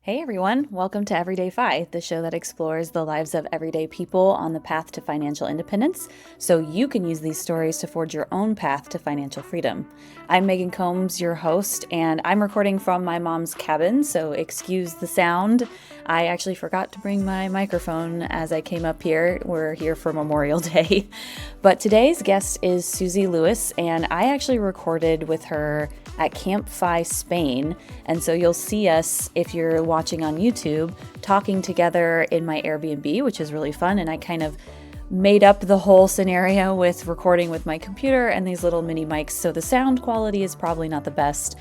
Hey everyone, welcome to Everyday Fi, the show that explores the lives of everyday people on the path to financial independence so you can use these stories to forge your own path to financial freedom. I'm Megan Combs, your host, and I'm recording from my mom's cabin, so excuse the sound. I actually forgot to bring my microphone as I came up here. We're here for Memorial Day. But today's guest is Suzy Lewis, and I actually recorded with her at CampFI Spain. And so you'll see us, if you're watching on YouTube, talking together in my Airbnb, which is really fun. And I kind of made up the whole scenario with recording with my computer and these little mini mics. So the sound quality is probably not the best,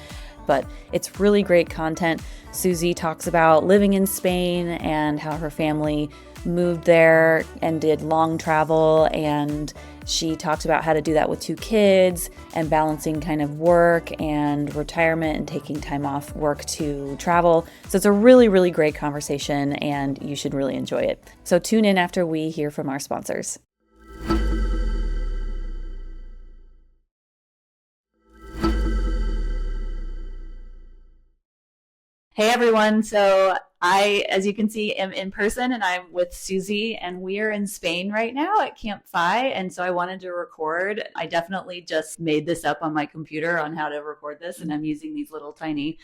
but it's really great content. Suzy talks about living in Spain and how her family moved there and did long travel, and she talks about how to do that with 2 kids and balancing kind of work and retirement and taking time off work to travel. So it's a really, really great conversation and you should really enjoy it. So tune in after we hear from our sponsors. Hey everyone. So I, as you can see, am in person and I'm with Suzy, and we are in Spain right now at CampFI. And so I wanted to record. I definitely just made this up on my computer on how to record this, and I'm using these little tiny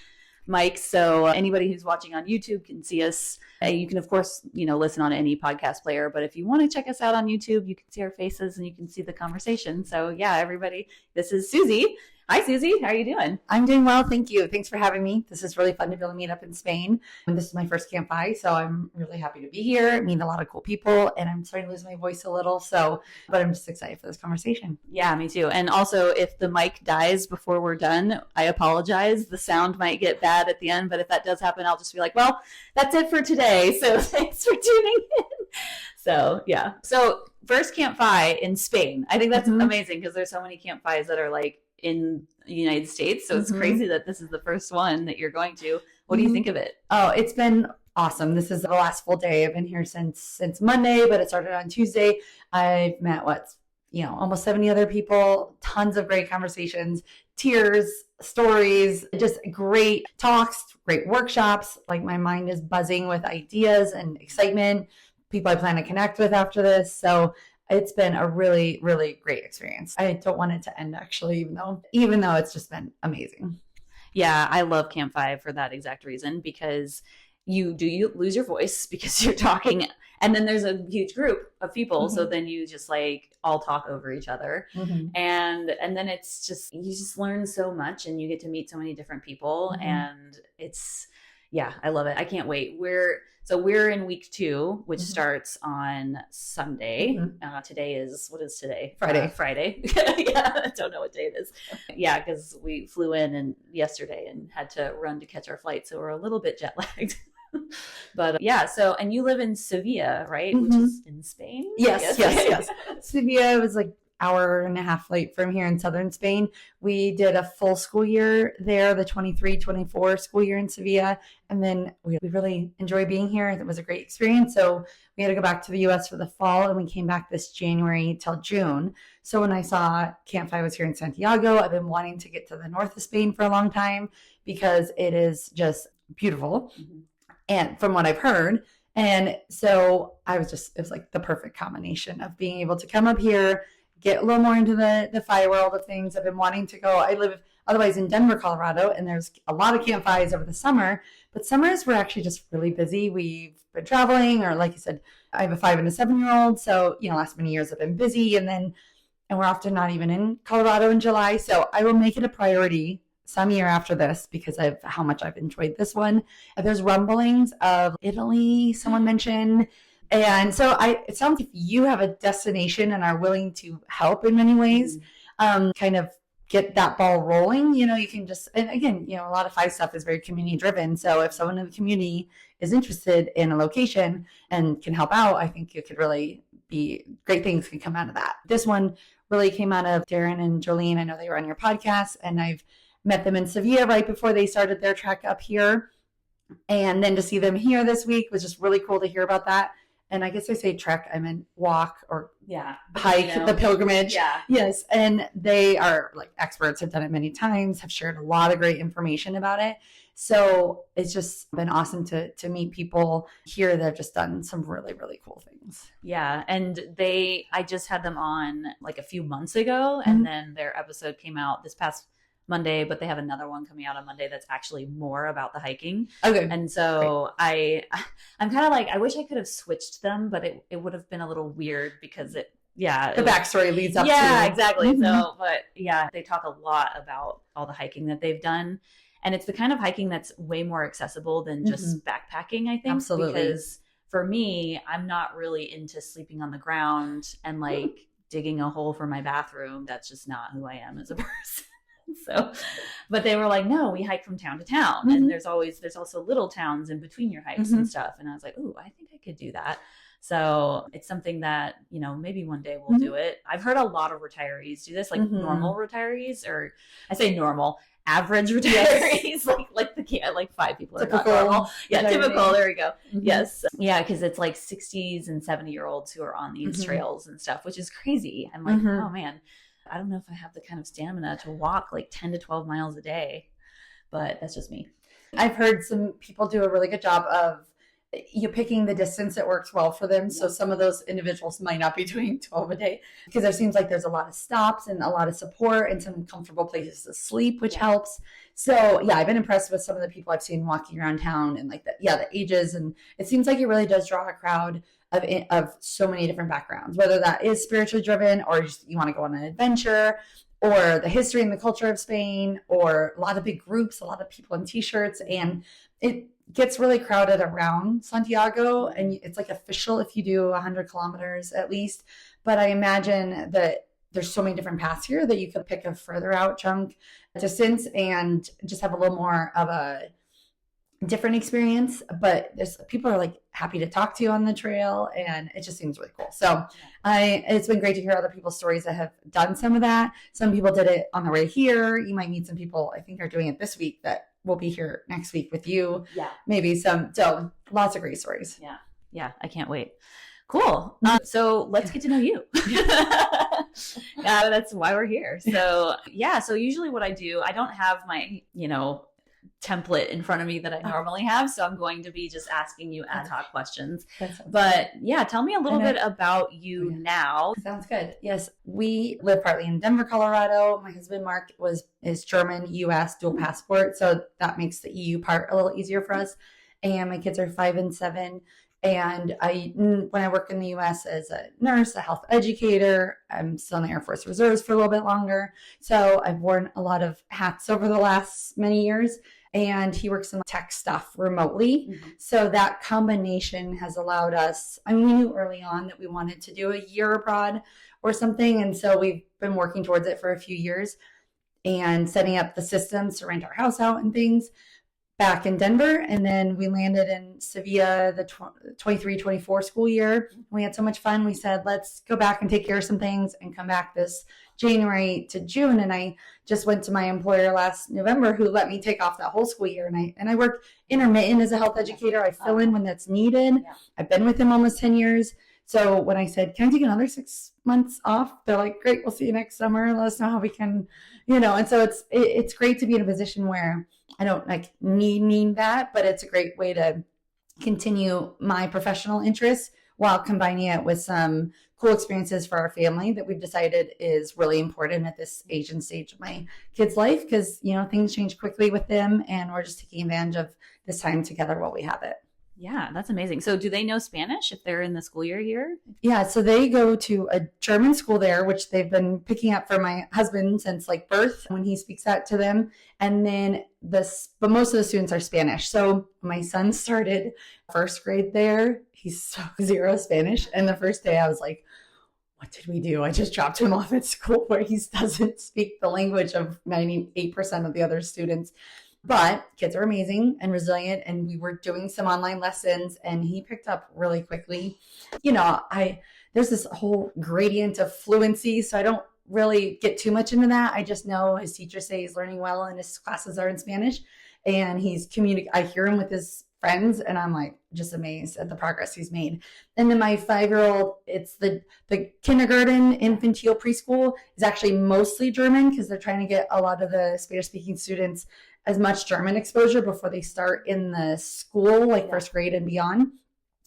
mics. So anybody who's watching on YouTube can see us. You can, of course, listen on any podcast player, but if you want to check us out on YouTube, you can see our faces and you can see the conversation. So yeah, everybody, this is Suzy. Hi, Suzy. How are you doing? I'm doing well. Thank you. Thanks for having me. This is really fun to be able to meet up in Spain. And this is my first CampFI, so I'm really happy to be here, meet a lot of cool people, and I'm starting to lose my voice a little. But I'm just excited for this conversation. Yeah, me too. And also, if the mic dies before we're done, I apologize. The sound might get bad at the end, but if that does happen, I'll just be like, well, that's it for today. So thanks for tuning in. So yeah. So first CampFI in Spain. I think that's amazing because there's so many CampFIs that are like in the United States. So it's crazy that this is the first one that you're going to. What do you think of it? Oh, it's been awesome. This is the last full day. I've been here since Monday, but it started on Tuesday. I've met almost 70 other people, tons of great conversations, tears, stories, just great talks, great workshops. Like my mind is buzzing with ideas and excitement, people I plan to connect with after this. So it's been a really, really great experience. I don't want it to end, actually, even though it's just been amazing. Yeah, I love CampFI for that exact reason, because you lose your voice because you're talking, and then there's a huge group of people, so then you just like all talk over each other, and then it's just, you just learn so much and you get to meet so many different people, and it's, yeah, I love it. I can't wait. We're in week 2, which starts on Sunday. Today is, what is today? Friday. Yeah, I don't know what day it is. Yeah, because we flew in yesterday and had to run to catch our flight, so we're a little bit jet lagged. But yeah, so, and you live in Sevilla, right? Which is in Spain? Yes. Sevilla was like hour and a half flight from here in southern Spain. We did a full school year there, the 23-24 school year in Sevilla. And then we really enjoy being here. It was a great experience. So we had to go back to the US for the fall, and we came back this January till June. So when I saw CampFI was here in Santiago, I've been wanting to get to the north of Spain for a long time because it is just beautiful. And from what I've heard. And so it was like the perfect combination of being able to come up here, get a little more into the FI world of things. I've been wanting to go. I live otherwise in Denver, Colorado, and there's a lot of CampFIs over the summer, but summers we're actually just really busy. We've been traveling, or like you said, I have a 5 and a 7-year-old. So, last many years I've been busy, and we're often not even in Colorado in July. So I will make it a priority some year after this because of how much I've enjoyed this one. There's rumblings of Italy, someone mentioned. And so it sounds like you have a destination and are willing to help in many ways, kind of get that ball rolling. You can just, and again, a lot of FI stuff is very community driven. So if someone in the community is interested in a location and can help out, I think it could really be great things can come out of that. This one really came out of Darren and Jolene. I know they were on your podcast, and I've met them in Sevilla right before they started their trek up here. And then to see them here this week was just really cool to hear about that. And I guess I say trek, I meant walk or hike, the pilgrimage. Yeah. Yes. And they are like experts, have done it many times, have shared a lot of great information about it. So it's just been awesome to meet people here that have just done some really, really cool things. Yeah. And I just had them on like a few months ago, and then their episode came out this past Monday, but they have another one coming out on Monday that's actually more about the hiking. Okay. And so I'm kind of like, I wish I could have switched them, but it would have been a little weird because the backstory leads up to. Yeah, exactly. So, but yeah, they talk a lot about all the hiking that they've done. And it's the kind of hiking that's way more accessible than just backpacking, I think. Absolutely. Because for me, I'm not really into sleeping on the ground and like digging a hole for my bathroom. That's just not who I am as a person. So, but they were like, no, we hike from town to town. And there's also little towns in between your hikes and stuff. And I was like, ooh, I think I could do that. So it's something that, maybe one day we'll do it. I've heard a lot of retirees do this, like normal retirees, or I say normal, average retirees, like 5 people are not normal. Yeah, typical. There we go. Yes. Yeah, because it's like 60s and 70-year-olds who are on these trails and stuff, which is crazy. I'm like, oh man, I don't know if I have the kind of stamina to walk like 10 to 12 miles a day, but that's just me. I've heard some people do a really good job of picking the distance that works well for them. So some of those individuals might not be doing 12 a day because it seems like there's a lot of stops and a lot of support and some comfortable places to sleep, which helps. So yeah, I've been impressed with some of the people I've seen walking around town and like the ages. And it seems like it really does draw a crowd of so many different backgrounds, whether that is spiritually driven or just you want to go on an adventure, or the history and the culture of Spain, or a lot of big groups, a lot of people in t-shirts. And it gets really crowded around Santiago, and it's like official if you do 100 kilometers at least. But I imagine that there's so many different paths here that you could pick a further out chunk distance and just have a little more of a different experience. But people are like happy to talk to you on the trail, and it just seems really cool. So it's been great to hear other people's stories that have done some of that. Some people did it on the way here. You might meet some people I think are doing it this week that will be here next week with you. Yeah. Maybe so lots of great stories. Yeah. Yeah. I can't wait. Cool. So let's get to know you. That's why we're here. So so usually what I do, I don't have my, template in front of me that I normally have. So I'm going to be just asking you ad hoc questions. But tell me a little bit about you now. Sounds good. Yes. We live partly in Denver, Colorado. My husband, Mark, is German, US, dual passport. So that makes the EU part a little easier for us. And my kids are 5 and 7. And when I work in the US as a nurse, a health educator, I'm still in the Air Force Reserves for a little bit longer. So I've worn a lot of hats over the last many years. And he works in tech stuff remotely. So that combination has allowed us, we knew early on that we wanted to do a year abroad or something. And so we've been working towards it for a few years and setting up the systems to rent our house out and things back in Denver. And then we landed in Sevilla the 23-24 school year. We had so much fun. We said, let's go back and take care of some things and come back this January to June. And I just went to my employer last November who let me take off that whole school year. And I work intermittent as a health educator. I fill in when that's needed. I've been with him almost 10 years. So when I said, can I take another 6 months off? They're like, great, we'll see you next summer. Let us know how we can, and so it's great to be in a position where I don't need that, but it's a great way to continue my professional interests while combining it with some cool experiences for our family that we've decided is really important at this age and stage of my kids' life because, things change quickly with them and we're just taking advantage of this time together while we have it. Yeah, that's amazing. So do they know Spanish if they're in the school year here? Yeah, so they go to a German school there, which they've been picking up for my husband since birth when he speaks that to them. And then but most of the students are Spanish. So my son started first grade there. He's so zero Spanish. And the first day I was like, what did we do? I just dropped him off at school where he doesn't speak the language of 98% of the other students. But kids are amazing and resilient, and we were doing some online lessons, and he picked up really quickly. There's this whole gradient of fluency, so I don't really get too much into that. I just know his teachers say he's learning well, and his classes are in Spanish, and I hear him with his friends, and I'm like just amazed at the progress he's made. And then my 5-year-old, it's the kindergarten, infantile, preschool is actually mostly German because they're trying to get a lot of the Spanish speaking students as much German exposure before they start in the school, like first grade and beyond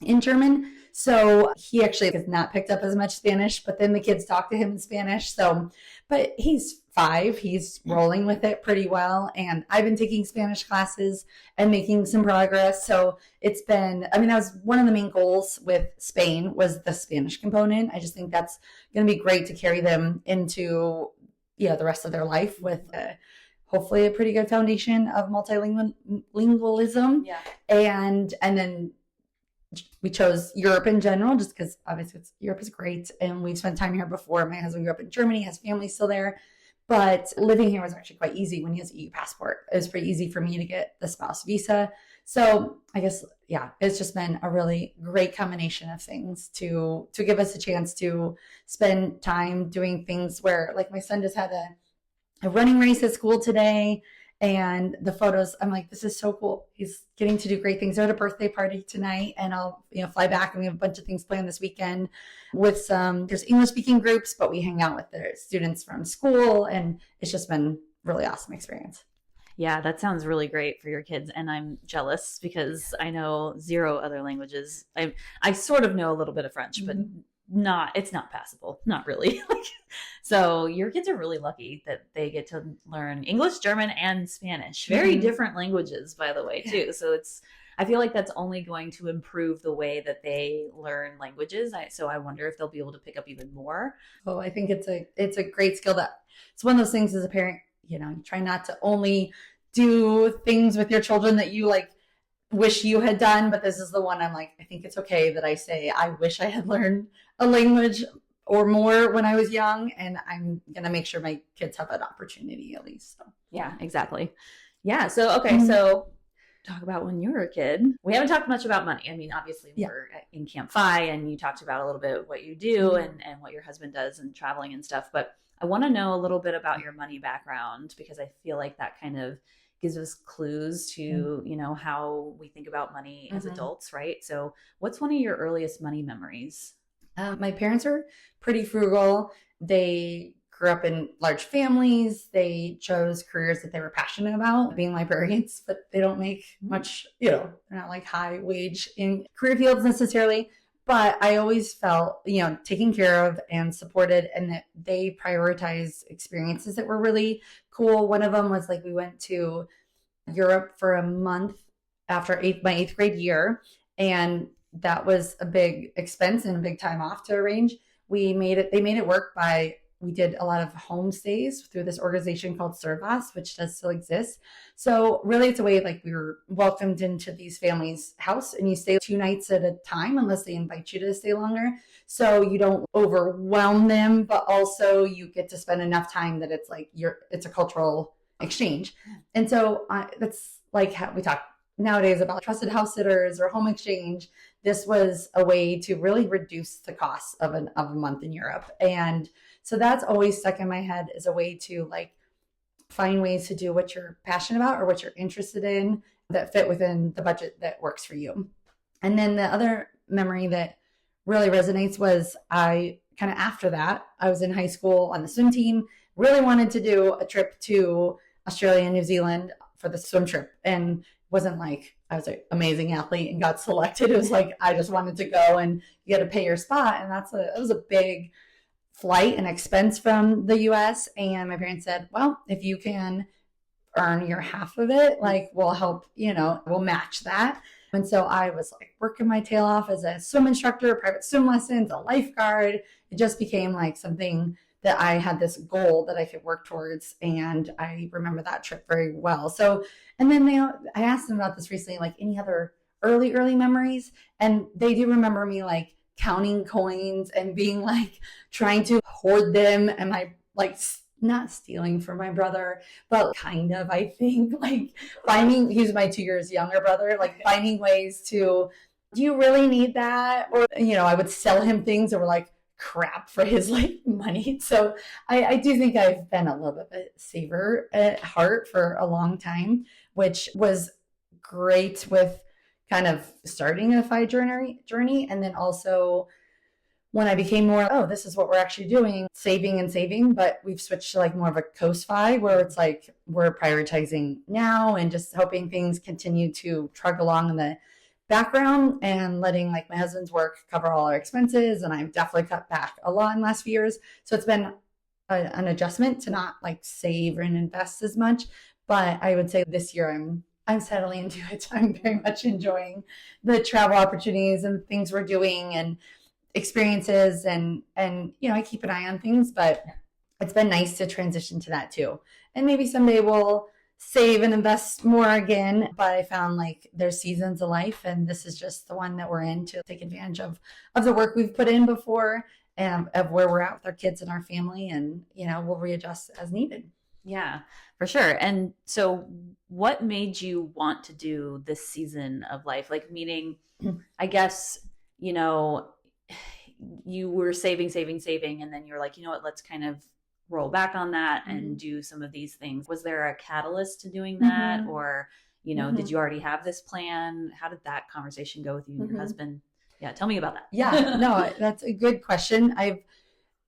in German. So he actually has not picked up as much Spanish, but then the kids talk to him in Spanish. So, but he's 5, he's rolling with it pretty well. And I've been taking Spanish classes and making some progress. So it's been, I mean, that was one of the main goals with Spain was the Spanish component. I just think that's going to be great to carry them into, the rest of their life with hopefully a pretty good foundation of multilingualism. Yeah. And then we chose Europe in general, just because obviously Europe is great. And we've spent time here before. My husband grew up in Germany, has family still there. But living here was actually quite easy when he has an EU passport. It was pretty easy for me to get the spouse visa. So I guess, it's just been a really great combination of things to give us a chance to spend time doing things where, like, my son just had a running race at school today. And the photos, I'm like, this is so cool. He's getting to do great things. They're at a birthday party tonight, and I'll, fly back, and we have a bunch of things planned this weekend with there's English speaking groups, but we hang out with the students from school, and it's just been really awesome experience. Yeah, that sounds really great for your kids. And I'm jealous because I know 0 other languages. I sort of know a little bit of French, but it's not passable. Not really. So your kids are really lucky that they get to learn English, German, and Spanish. Very different languages, by the way, too. So I feel like that's only going to improve the way that they learn languages. So I wonder if they'll be able to pick up even more. Oh, I think it's a great skill that it's one of those things as a parent, you try not to only do things with your children that you wish you had done, but this is the one I'm like, I think it's okay that I say I wish I had learned a language or more when I was young, and I'm gonna make sure my kids have that opportunity at least. So. Yeah, exactly. Yeah. So okay, so talk about when you were a kid. We haven't talked much about money. I mean, obviously we're in CampFI, and you talked about a little bit what you do and what your husband does and traveling and stuff. But I want to know a little bit about your money background, because I feel like that kind of gives us clues to, how we think about money as adults, right? So what's one of your earliest money memories? My parents are pretty frugal. They grew up in large families. They chose careers that they were passionate about, being librarians, but they don't make much, they're not like high wage in career fields necessarily. But I always felt, taken care of and supported, and that they prioritize experiences that were really cool. One of them was we went to Europe for a month after my 8th grade year, and that was a big expense and a big time off to arrange. They made it work we did a lot of homestays through this organization called Servas, which does still exist. So really it's a way we were welcomed into these families' house, and you stay 2 nights at a time unless they invite you to stay longer. So you don't overwhelm them, but also you get to spend enough time that it's a cultural exchange. And so that's how we talk nowadays about trusted house sitters or home exchange. This was a way to really reduce the cost of a month in Europe. And so that's always stuck in my head as a way to find ways to do what you're passionate about or what you're interested in that fit within the budget that works for you. And then the other memory that really resonates was after that, I was in high school on the swim team, really wanted to do a trip to Australia and New Zealand for the swim trip. And wasn't I was an amazing athlete and got selected. It was I just wanted to go, and you got to pay your spot. And it was a big flight and expense from the US. And my parents said, well, if you can earn your half of it, we'll help, we'll match that. And so I was working my tail off as a swim instructor, private swim lessons, a lifeguard. It just became something that I had this goal that I could work towards. And I remember that trip very well. So, and then I asked them about this recently, any other early memories. And they do remember me counting coins and being trying to hoard them. And not stealing from my brother, but kind of, I think, finding, he's my 2 years younger brother, finding ways to, do you really need that? Or, I would sell him things that were crap for his money. So I do think I've been a little bit of a saver at heart for a long time, which was great with kind of starting a FI journey. And then also when I became more, oh, this is what we're actually doing, saving and saving, but we've switched to like more of a coast FI where it's like we're prioritizing now and just hoping things continue to trug along in the background and letting like my husband's work cover all our expenses. And I've definitely cut back a lot in the last few years. So it's been an adjustment to not like save and invest as much. But I would say this year I'm settling into it. I'm very much enjoying the travel opportunities and things we're doing and experiences and I keep an eye on things, but it's been nice to transition to that too. And maybe someday we'll save and invest more again, but I found like there's seasons of life and this is just the one that we're in to take advantage of the work we've put in before and of where we're at with our kids and our family, and we'll readjust as needed. Yeah, for sure. And so what made you want to do this season of life? Like, meaning, I guess, you were saving, and then you're like, what, let's kind of roll back on that and do some of these things. Was there a catalyst to doing that? Or, did you already have this plan? How did that conversation go with you and your husband? Yeah, tell me about that. Yeah, no, that's a good question.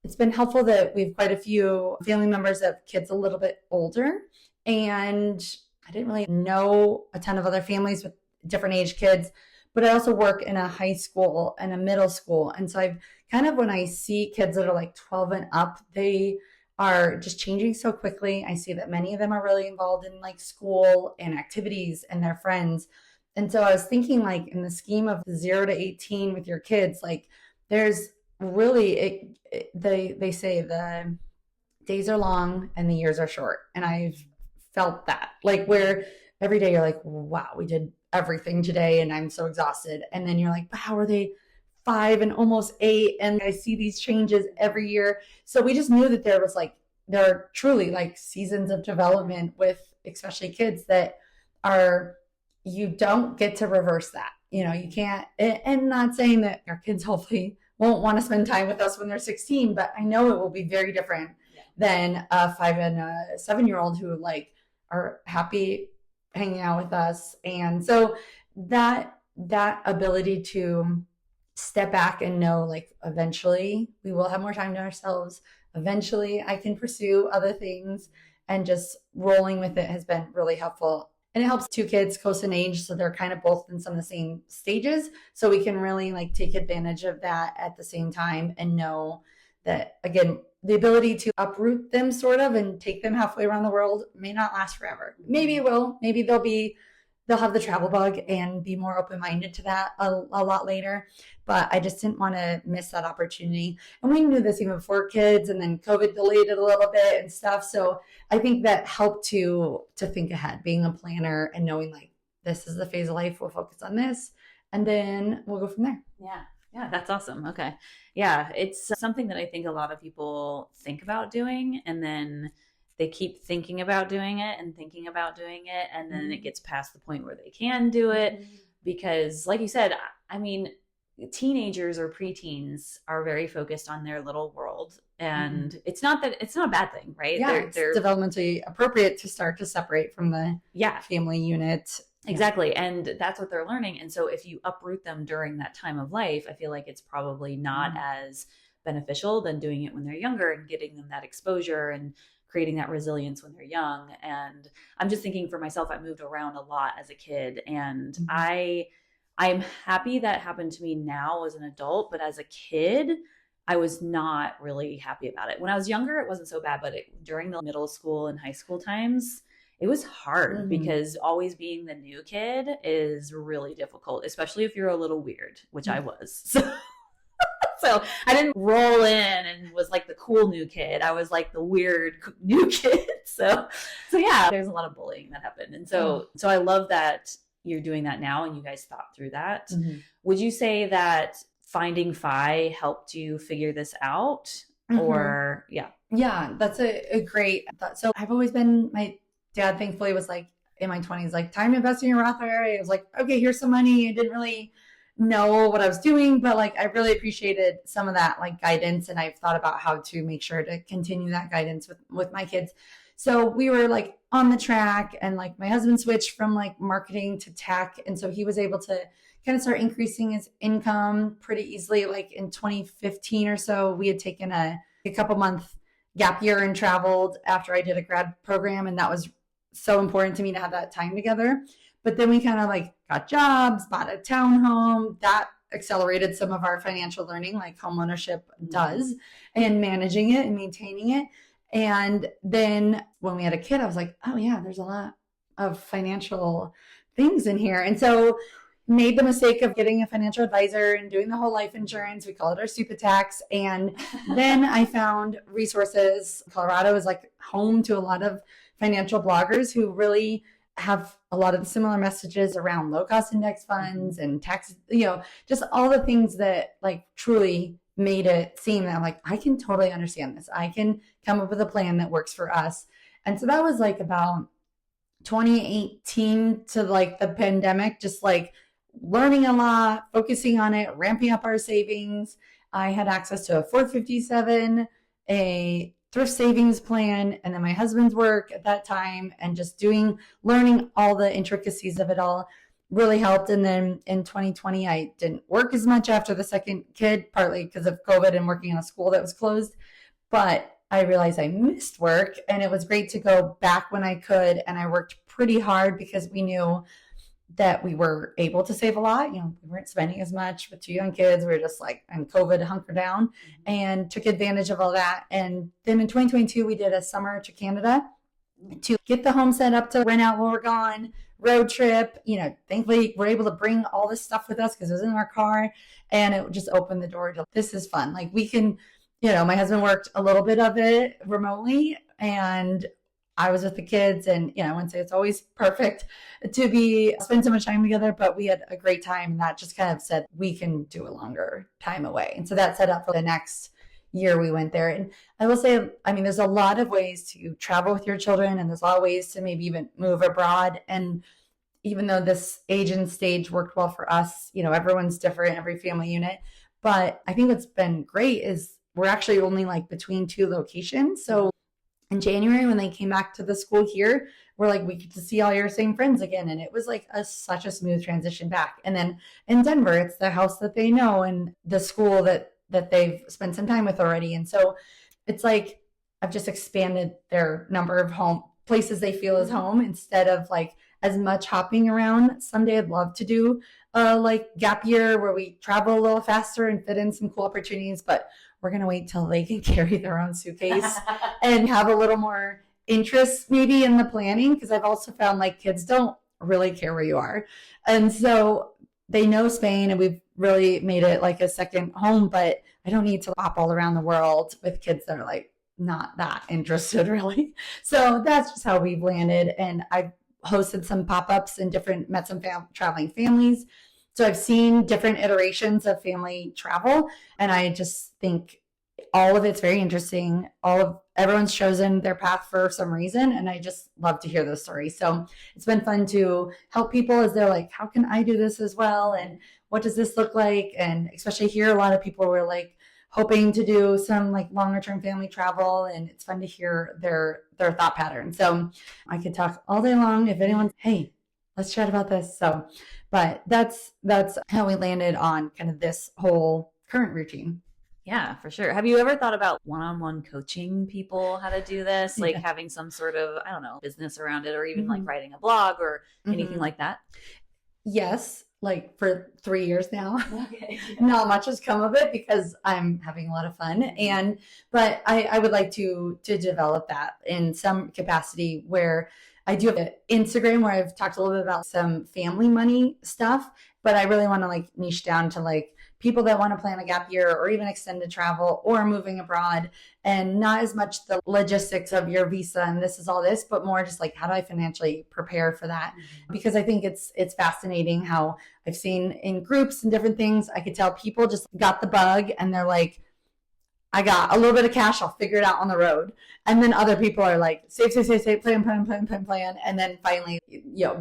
It's been helpful that we have quite a few family members that have kids a little bit older, and I didn't really know a ton of other families with different age kids. But I also work in a high school and a middle school. And so I've kind of, when I see kids that are like 12 and up, they are just changing so quickly. I see that many of them are really involved in like school and activities and their friends. And so I was thinking, like, in the scheme of 0 to 18 with your kids, like there's really, they say the days are long and the years are short. And I've felt that, like, where every day you're like, wow, we did everything today and I'm so exhausted. And then you're like, but how are they 5 and almost 8? And I see these changes every year. So we just knew that there are truly like seasons of development with especially kids that you don't get to reverse that. You can't, and not saying that our kids hopefully won't want to spend time with us when they're 16, but I know it will be very different than a 5 and a 7-year-old who like are happy hanging out with us. And so that ability to step back and know, like, eventually we will have more time to ourselves. Eventually I can pursue other things, and just rolling with it has been really helpful. And it helps 2 kids close in age, so they're kind of both in some of the same stages. So we can really like take advantage of that at the same time and know that, again, the ability to uproot them sort of and take them halfway around the world may not last forever. Maybe it will. Maybe they'll have the travel bug and be more open-minded to that a lot later. But I just didn't want to miss that opportunity. And we knew this even before kids, and then COVID delayed it a little bit and stuff. So I think that helped to think ahead, being a planner and knowing like, this is the phase of life, we'll focus on this, and then we'll go from there. Yeah, that's awesome. Okay. Yeah, it's something that I think a lot of people think about doing, and then they keep thinking about doing it and thinking about doing it, and then it gets past the point where they can do it. Because like you said, I mean, teenagers or preteens are very focused on their little world, and it's not a bad thing, right? Yeah, they're developmentally appropriate to start to separate from the family unit. Exactly. And that's what they're learning. And so if you uproot them during that time of life, I feel like it's probably not as beneficial than doing it when they're younger and getting them that exposure and creating that resilience when they're young. And I'm just thinking for myself, I moved around a lot as a kid, and I'm happy that happened to me now as an adult, but as a kid, I was not really happy about it. When I was younger, it wasn't so bad, but during the middle school and high school times, it was hard because always being the new kid is really difficult, especially if you're a little weird, which I was. So I didn't roll in and was like the cool new kid. I was like the weird new kid. So yeah, there's a lot of bullying that happened. And so I love that you're doing that now and you guys thought through that. Would you say that finding FI helped you figure this out? Or yeah, that's a great thought. So I've always been, my dad thankfully was like in my 20s, like, time to invest in your Roth IRA. I was like, okay, here's some money. I didn't really know what I was doing, but like, I really appreciated some of that like guidance. And I've thought about how to make sure to continue that guidance with my kids. So we were like on the track, and like my husband switched from like marketing to tech. And so he was able to kind of start increasing his income pretty easily. Like in 2015 or so, we had taken a couple month gap year and traveled after I did a grad program. And that was so important to me to have that time together. But then we kind of like got jobs, bought a townhome. That accelerated some of our financial learning, like homeownership does, and managing it and maintaining it. And then when we had a kid, I was like, oh yeah, there's a lot of financial things in here. And so made the mistake of getting a financial advisor and doing the whole life insurance. We call it our super tax. And then I found resources. Colorado is like home to a lot of financial bloggers who really have a lot of similar messages around low cost index funds and tax, just all the things that like truly made it seem that I'm like, I can totally understand this. I can come up with a plan that works for us. And so that was like about 2018 to like the pandemic, just like learning a lot, focusing on it, ramping up our savings. I had access to a 457, a thrift savings plan, and then my husband's work at that time, and just learning all the intricacies of it all really helped. And then in 2020, I didn't work as much after the second kid, partly because of COVID and working in a school that was closed. But I realized I missed work, and it was great to go back when I could. And I worked pretty hard because we knew that we were able to save a lot. We weren't spending as much with two young kids. We were just like, and COVID hunkered down and took advantage of all that. And then in 2022, we did a summer to Canada to get the home set up to rent out while we're gone, road trip. Thankfully we're able to bring all this stuff with us because it was in our car, and it just opened the door to, this is fun. Like we can, my husband worked a little bit of it remotely, and I was with the kids, and I wouldn't say it's always perfect to spend so much time together, but we had a great time, and that just kind of said we can do a longer time away. And so that set up for the next year we went there. And I will say, there's a lot of ways to travel with your children, and there's a lot of ways to maybe even move abroad. And even though this age and stage worked well for us, everyone's different, every family unit. But I think what's been great is we're actually only like between two locations. So in January, when they came back to the school here, we're like, we get to see all your same friends again. And it was like such a smooth transition back. And then in Denver, it's the house that they know and the school that they've spent some time with already. And so it's like, I've just expanded their number of home places they feel is home instead of like as much hopping around. Someday I'd love to do like gap year where we travel a little faster and fit in some cool opportunities, but we're going to wait till they can carry their own suitcase and have a little more interest maybe in the planning. Because I've also found like kids don't really care where you are. And so they know Spain, and we've really made it like a second home, but I don't need to hop all around the world with kids that are like not that interested really. So that's just how we've landed. And I've hosted some pop-ups and met some traveling families. So I've seen different iterations of family travel, and I just think all of it's very interesting. Everyone's chosen their path for some reason, and I just love to hear those stories. So it's been fun to help people as they're like, how can I do this as well? And what does this look like? And especially here, a lot of people were like hoping to do some like longer term family travel, and it's fun to hear their thought pattern. So I could talk all day long if anyone's, hey, let's chat about this. So, but that's how we landed on kind of this whole current routine. Yeah, for sure. Have you ever thought about one-on-one coaching people how to do this? Like having some sort of, I don't know, business around it, or even like writing a blog or anything like that? Yes, like for 3 years now. Okay. Not much has come of it because I'm having a lot of fun. But I would like to develop that in some capacity, where I do have an Instagram where I've talked a little bit about some family money stuff, but I really want to like niche down to like people that want to plan a gap year or even extended travel or moving abroad, and not as much the logistics of your visa and this is all this, but more just like, how do I financially prepare for that? Because I think it's fascinating how I've seen in groups and different things, I could tell people just got the bug and they're like, I got a little bit of cash. I'll figure it out on the road. And then other people are like, save, plan. And then finally,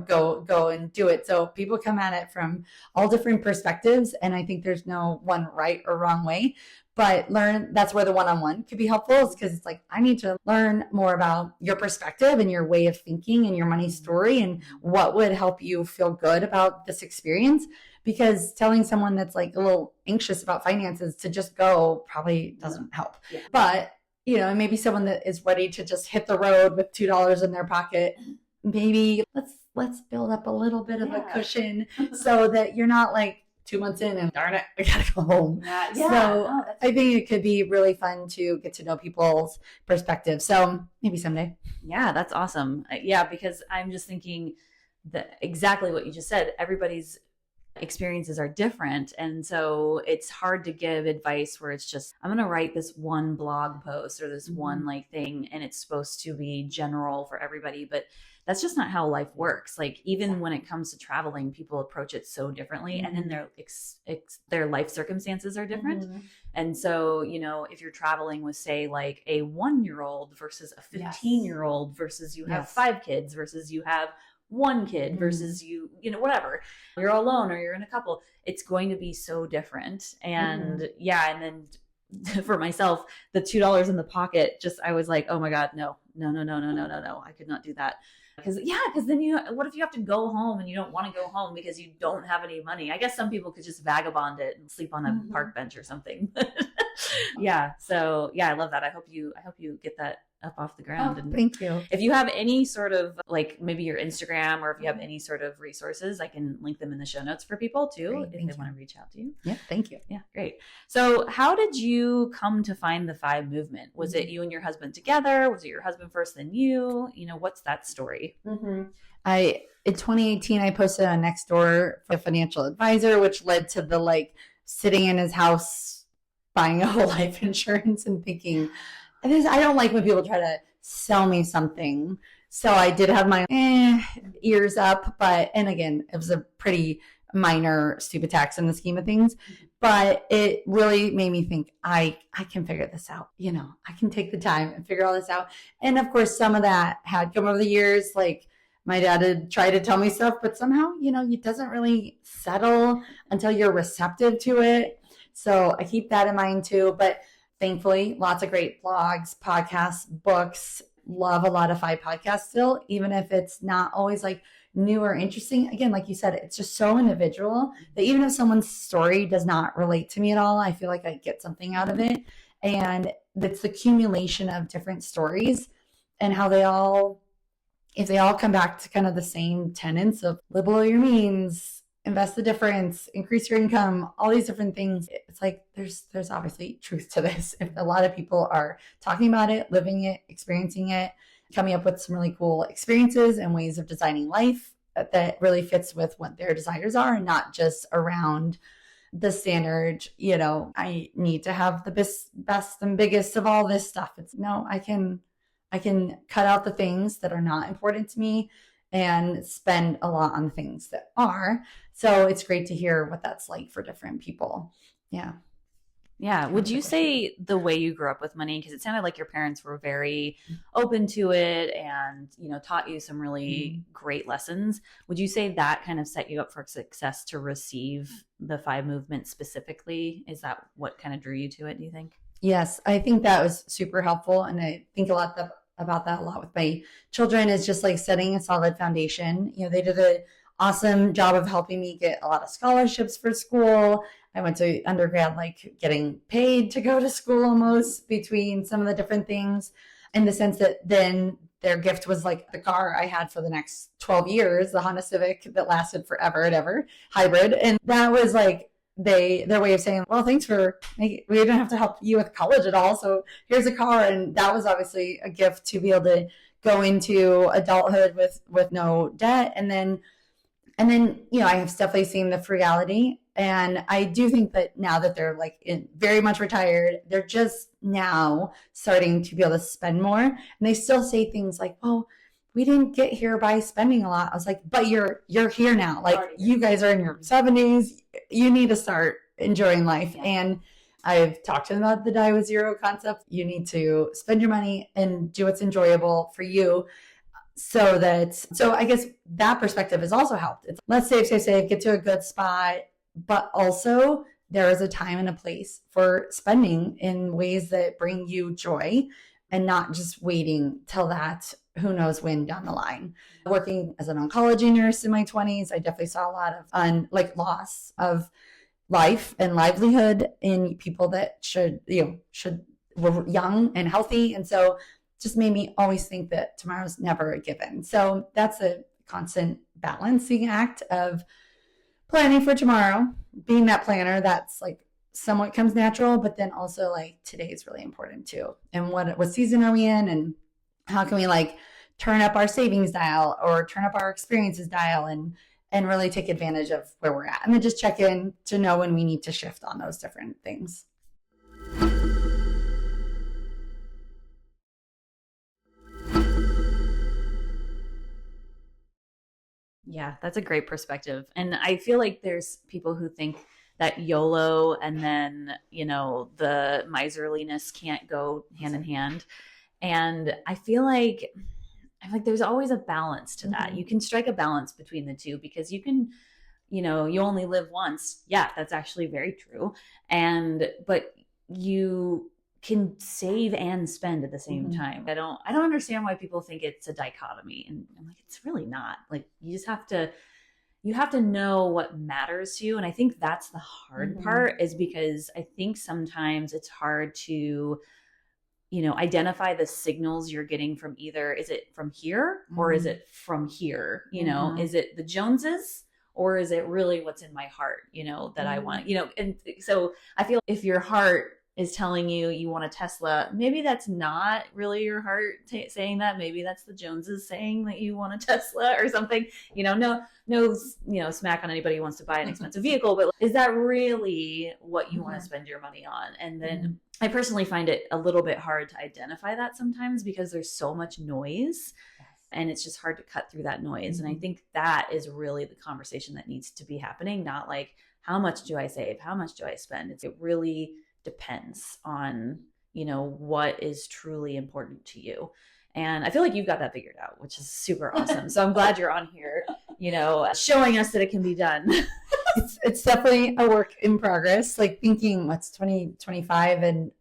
go and do it. So people come at it from all different perspectives. And I think there's no one right or wrong way, but that's where the one-on-one could be helpful, is because it's like, I need to learn more about your perspective and your way of thinking and your money story and what would help you feel good about this experience. Because telling someone that's like a little anxious about finances to just go probably doesn't help. Yeah. But, maybe someone that is ready to just hit the road with $2 in their pocket, maybe let's build up a little bit of a cushion so that you're not like 2 months in and darn it, I gotta go home. So I think it could be really fun to get to know people's perspective. So maybe someday. Yeah, that's awesome. Yeah, because I'm just thinking that exactly what you just said. Everybody's experiences are different, and so it's hard to give advice where it's just, I'm going to write this one blog post or this one like thing, and it's supposed to be general for everybody, but that's just not how life works. Like, even when it comes to traveling, people approach it so differently, and then their life circumstances are different. And so, if you're traveling with, say, like a 1-year-old versus a 15-year-old versus you have 5 kids versus you have 1 kid versus whatever, you're alone or you're in a couple, it's going to be so different. And and then for myself, the $2 in the pocket, just, I was like, oh my God, no, I could not do that. Because then what if you have to go home and you don't want to go home because you don't have any money? I guess some people could just vagabond it and sleep on a park bench or something. So I love that. I hope you get that up off the ground. And thank you. If you have any sort of, like, maybe your Instagram, or if you have any sort of resources, I can link them in the show notes for people too, if they want to reach out to you. Yeah, thank you. Yeah, great. So how did you come to find the FI movement? Was it you and your husband together? Was it your husband first, then you? What's that story? In 2018, I posted on Nextdoor for a financial advisor, which led to the sitting in his house, buying a whole life insurance and thinking, I don't like when people try to sell me something. So I did have my ears up, and again, it was a pretty minor, stupid tax in the scheme of things, but it really made me think, I can figure this out. I can take the time and figure all this out. And of course, some of that had come over the years. Like, my dad had tried to tell me stuff, but somehow, it doesn't really settle until you're receptive to it. So I keep that in mind too. But thankfully, lots of great blogs, podcasts, books. Love a lot of FI podcasts still, even if it's not always like new or interesting. Again, like you said, it's just so individual that even if someone's story does not relate to me at all, I feel like I get something out of it. And it's the accumulation of different stories and how if they all come back to kind of the same tenets of live below your means, invest the difference, increase your income, all these different things. It's like there's obviously truth to this. If a lot of people are talking about it, living it, experiencing it, coming up with some really cool experiences and ways of designing life that really fits with what their desires are, and not just around the standard, I need to have the best and biggest of all this stuff. It's no, I can cut out the things that are not important to me and spend a lot on the things that are. So it's great to hear what that's like for different people. Yeah. Yeah. Would you say the way you grew up with money, because it sounded like your parents were very open to it and, taught you some really great lessons. Would you say that kind of set you up for success to receive the FI movement specifically? Is that what kind of drew you to it, do you think? Yes, I think that was super helpful. And I think about that a lot with my children, is just like setting a solid foundation. They did an awesome job of helping me get a lot of scholarships for school. I went to undergrad, like getting paid to go to school almost between some of the different things, in the sense that then their gift was like the car I had for the next 12 years, the Honda Civic that lasted forever and ever, hybrid. And that was like their way of saying, well, thanks for we didn't have to help you with college at all, so here's a car. And that was obviously a gift to be able to go into adulthood with no debt. And then I have definitely seen the frugality, and I do think that now that they're very much retired, they're just now starting to be able to spend more. And they still say things like, oh, we didn't get here by spending a lot. I was like, but you're here now. Like, you guys are in your 70s. You need to start enjoying life. Yeah. And I've talked to them about the die with zero concept. You need to spend your money and do what's enjoyable for you. So I guess that perspective has also helped. It's let's save, get to a good spot, but also there is a time and a place for spending in ways that bring you joy and not just waiting till that who knows when down the line. Working as an oncology nurse in my 20s, I definitely saw a lot of loss of life and livelihood in people that were young and healthy. And so just made me always think that tomorrow's never a given. So that's a constant balancing act of planning for tomorrow, being that planner that's like somewhat comes natural, but then also like today is really important too. And what season are we in, and how can we like turn up our savings dial or turn up our experiences dial and really take advantage of where we're at, and then just check in to know when we need to shift on those different things. Yeah, that's a great perspective. And I feel like there's people who think that YOLO and then, the miserliness can't go hand in hand. And I feel like there's always a balance to that. Mm-hmm. You can strike a balance between the two, because you can, you only live once. Yeah, that's actually very true. But you can save and spend at the same mm-hmm. time. I don't understand why people think it's a dichotomy. And I'm like, it's really not. Like, you just have to know what matters to you. And I think that's the hard mm-hmm. part, is because I think sometimes it's hard to, identify the signals you're getting from either, is it from here mm-hmm. or is it from here? Mm-hmm. Is it the Joneses, or is it really what's in my heart, that mm-hmm. I want, and so I feel if your heart is telling you want a Tesla, maybe that's not really your heart saying that. Maybe that's the Joneses saying that you want a Tesla or something. No, smack on anybody who wants to buy an expensive vehicle, but is that really what you mm-hmm. want to spend your money on? And then mm-hmm. I personally find it a little bit hard to identify that sometimes, because there's so much noise. Yes. And it's just hard to cut through that noise. Mm-hmm. And I think that is really the conversation that needs to be happening. Not like, how much do I save? How much do I spend? It really depends on, what is truly important to you. And I feel like you've got that figured out, which is super awesome. So I'm glad you're on here, showing us that it can be done. It's definitely a work in progress, like thinking what's 2025. And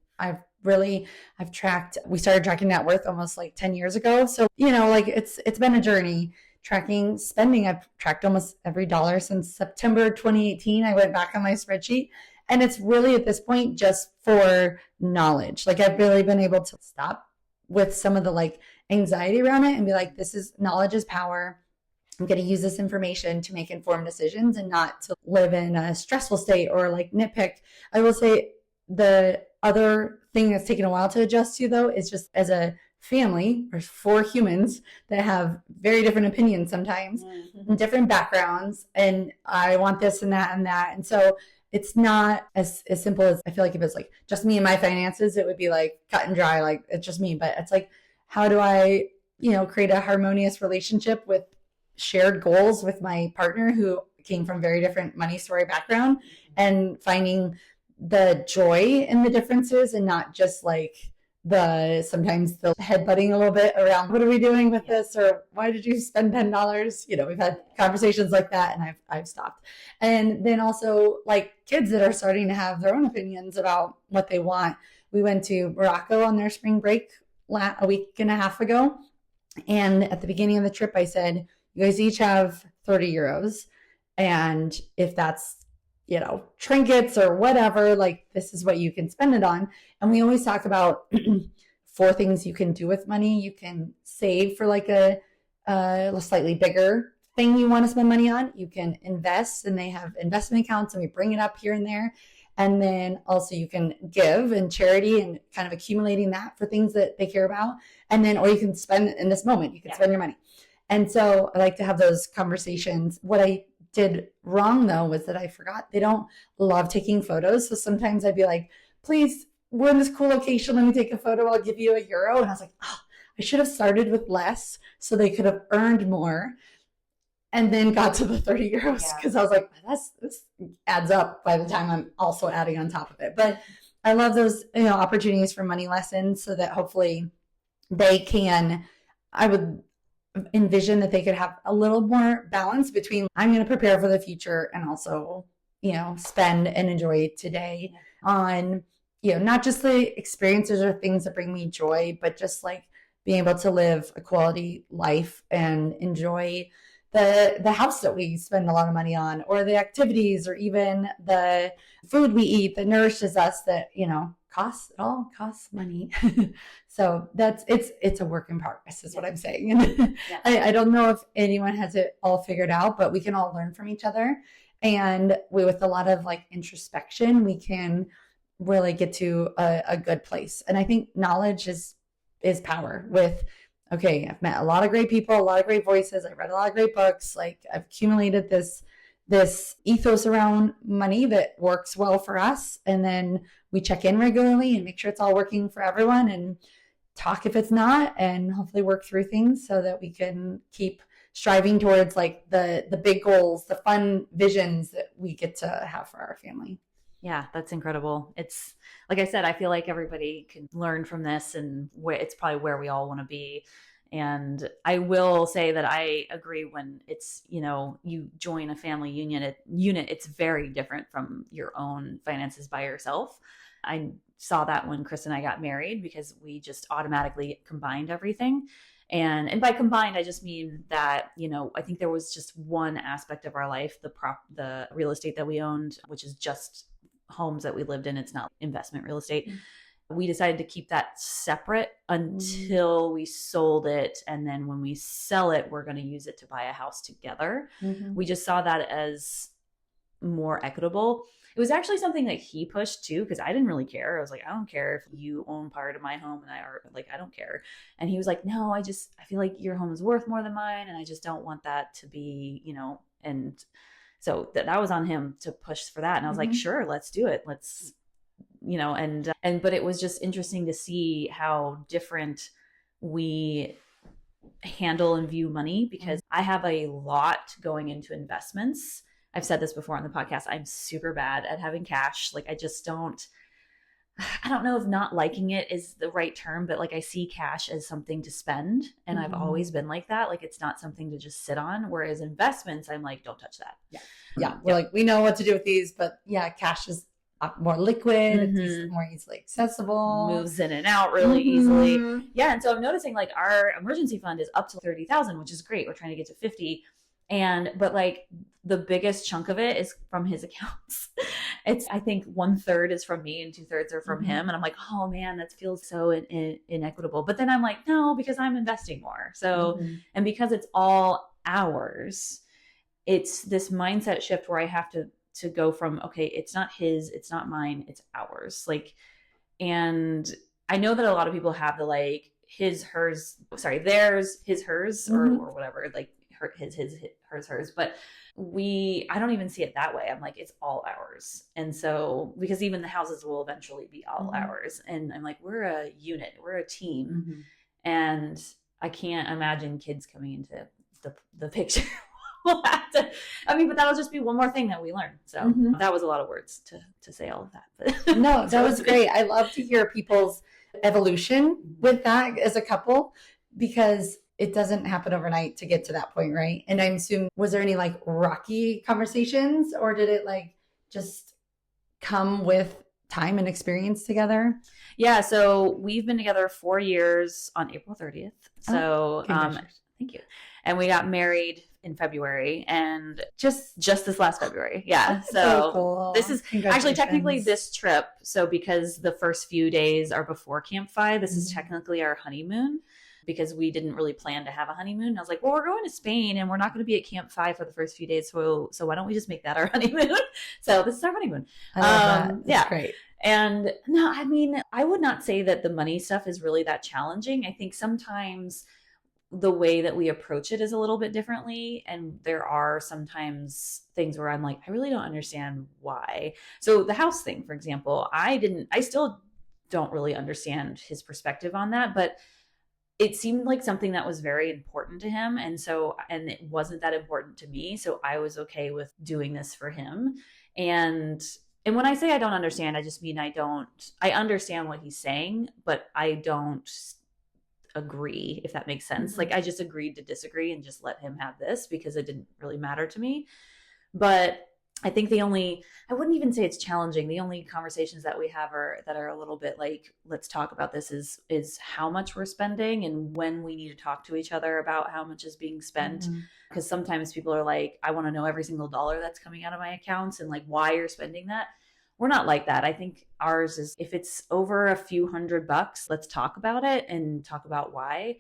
we started tracking net worth almost like 10 years ago. So, it's been a journey tracking spending. I've tracked almost every dollar since September 2018. I went back on my spreadsheet. And it's really at this point just for knowledge. Like, I've really been able to stop with some of the like anxiety around it and be like, knowledge is power. I'm going to use this information to make informed decisions and not to live in a stressful state or like nitpick. I will say the other thing that's taken a while to adjust to, though, is just as a family, or 4 humans that have very different opinions sometimes mm-hmm. and different backgrounds. And I want this and that and that. And so it's not as simple as, I feel like if it's like just me and my finances, it would be like cut and dry, like it's just me. But it's like, how do I, create a harmonious relationship with shared goals with my partner who came from very different money story background, and finding the joy in the differences and not just like sometimes the headbutting a little bit around, what are we doing with this? Or why did you spend $10? We've had conversations like that, and I've stopped. And then also like kids that are starting to have their own opinions about what they want. We went to Morocco on their spring break a week and a half ago. And at the beginning of the trip, I said, you guys each have 30 euros. And if that's, trinkets or whatever, like this is what you can spend it on. And we always talk about 4 things you can do with money. You can save for like a slightly bigger thing you want to spend money on. You can invest, and they have investment accounts, and we bring it up here and there. And then also you can give in charity and kind of accumulating that for things that they care about. And then, or you can spend in this moment, you can spend your money. And so I like to have those conversations. What I did wrong though was that I forgot they don't love taking photos. So sometimes I'd be like, please, we're in this cool location, let me take a photo, I'll give you €1. And I was like, I should have started with less so they could have earned more, and then got to the 30 euros because I was like, this adds up by the time I'm also adding on top of it. But I love those, opportunities for money lessons so that hopefully they can, I would envision that they could have a little more balance between I'm going to prepare for the future and also, spend and enjoy today on, not just the experiences or things that bring me joy, but just like being able to live a quality life and enjoy the house that we spend a lot of money on, or the activities, or even the food we eat that nourishes us that, costs, it all costs money. So it's a work in progress is what I'm saying. Yeah. I don't know if anyone has it all figured out, but we can all learn from each other. And with a lot of like introspection, we can really get to a good place. And I think knowledge is power. With, okay, I've met a lot of great people, a lot of great voices. I've read a lot of great books. Like, I've accumulated this ethos around money that works well for us. And then we check in regularly and make sure it's all working for everyone, and talk if it's not, and hopefully work through things so that we can keep striving towards like the big goals, the fun visions that we get to have for our family. Yeah, that's incredible. It's like I said, I feel like everybody can learn from this, and it's probably where we all want to be. And I will say that I agree when it's, you join a family unit, it's very different from your own finances by yourself. I saw that when Chris and I got married, because we just automatically combined everything. And by combined, I just mean that, I think there was just one aspect of our life, the real estate that we owned, which is just homes that we lived in. It's not investment real estate. We decided to keep that separate until we sold it. And then when we sell it, we're going to use it to buy a house together. We just saw that as more equitable. It was actually something that he pushed too, because I didn't really care. I was like, I don't care if you own part of my home, and I don't care. And he was like, no, I feel like your home is worth more than mine, and I just don't want that to be, and so that was on him to push for that. And I was like, sure, let's do it. Let's, but it was just interesting to see how different we handle and view money, because I have a lot going into investments. I've said this before on the podcast. I'm super bad at having cash. Like, I don't know if not liking it is the right term, but like, I see cash as something to spend. And I've always been like that. Like, it's not something to just sit on. Whereas investments, I'm like, don't touch that. Yeah. We're like, we know what to do with these, but yeah, cash is more liquid. It's more easily accessible. Moves in and out really easily. Yeah. And so I'm noticing like our emergency fund is up to 30,000, which is great. We're trying to get to 50. But like, the biggest chunk of it is from his accounts. I think 1/3 is from me and 2/3 are from him. And I'm like, oh man, that feels so inequitable. But then I'm like, no, because I'm investing more. So, and because it's all ours, it's this mindset shift where I have to go from, okay, it's not his, it's not mine, it's ours. Like, and I know that a lot of people have the like theirs, his, hers, or whatever, like his, hers. But I don't even see it that way. I'm like, it's all ours. And so, because even the houses will eventually be all ours. And I'm like, we're a unit, we're a team. And I can't imagine kids coming into the picture. We'll have to, but that'll just be one more thing that we learn. So that was a lot of words to say all of that. But no, that was great. I love to hear people's evolution with that as a couple, because it doesn't happen overnight to get to that point, right? And I'm assuming, was there any like rocky conversations, or did it like just come with time and experience together? Yeah, so we've been together 4 years on April 30th. So thank you. And we got married in February, and just this last February. Yeah. So cool. This is actually technically this trip. So because the first few days are before CampFI, this is technically our honeymoon, because we didn't really plan to have a honeymoon. And I was like, well, we're going to Spain and we're not going to be at CampFI for the first few days. So why don't we just make that our honeymoon? So this is our honeymoon. I love that. That's great. And no, I would not say that the money stuff is really that challenging. I think sometimes the way that we approach it is a little bit differently. And there are sometimes things where I'm like, I really don't understand why. So the house thing, for example, I still don't really understand his perspective on that, but it seemed like something that was very important to him. And it wasn't that important to me. So I was okay with doing this for him. And And when I say I don't understand, I just mean I understand what he's saying, but I don't agree, if that makes sense. Like I just agreed to disagree and just let him have this because it didn't really matter to me. But I think I wouldn't even say it's challenging. The only conversations that we have that are a little bit like, let's talk about this is how much we're spending and when we need to talk to each other about how much is being spent. Because sometimes people are like, I want to know every single dollar that's coming out of my accounts and like why you're spending that. We're not like that. I think ours is, if it's over a few $100, let's talk about it and talk about why.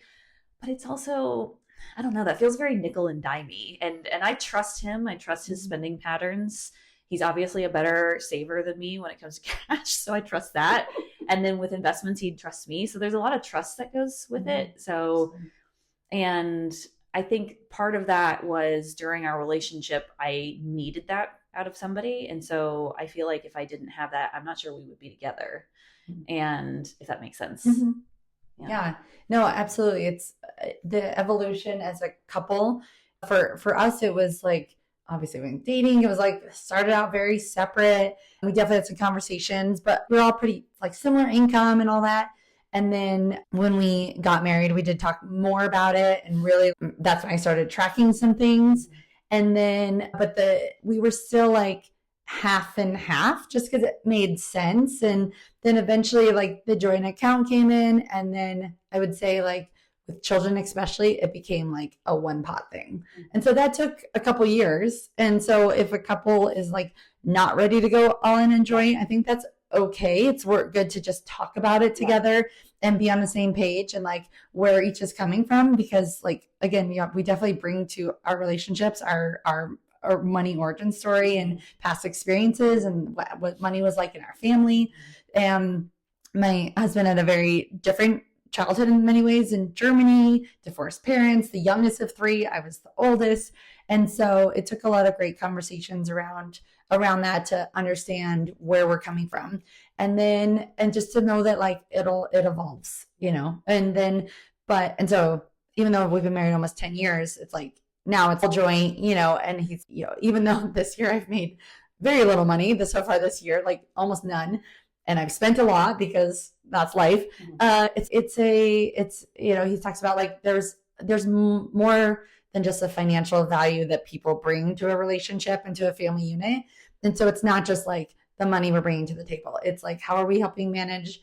But it's also, I don't know, that feels very nickel and dimey. And I trust him. I trust his spending patterns. He's obviously a better saver than me when it comes to cash. So I trust that. And then with investments, he trusts me. So there's a lot of trust that goes with it. So, and I think part of that was during our relationship, I needed that out of somebody. And so I feel like if I didn't have that, I'm not sure we would be together. And if that makes sense. Yeah, no, absolutely. It's the evolution as a couple. For us, it was like, obviously when dating, it was like started out very separate. We definitely had some conversations, but we we're all pretty like similar income and all that. And then when we got married, we did talk more about it. And really, that's when I started tracking some things. And then, but we were still like half and half just because it made sense. And then eventually like the joint account came in. And then I would say like with children, especially, it became like a one pot thing. And so that took a couple years. And so if a couple is like not ready to go all in and joint, I think that's okay. It's good to just talk about it together and be on the same page and like where each is coming from. Because like, again, we definitely bring to our relationships our money origin story and past experiences and what money was like in our family. And my husband had a very different childhood in many ways in Germany, divorced parents, the youngest of three. I was the oldest. And so it took a lot of great conversations around that to understand where we're coming from. And just to know that like it evolves, and so even though we've been married almost 10 years, it's like now it's all joint, and he's, even though this year I've made very little money so far this year, like almost none. And I've spent a lot because that's life. He talks about like, there's more than just a financial value that people bring to a relationship and to a family unit. And so it's not just like the money we're bringing to the table. It's like, how are we helping manage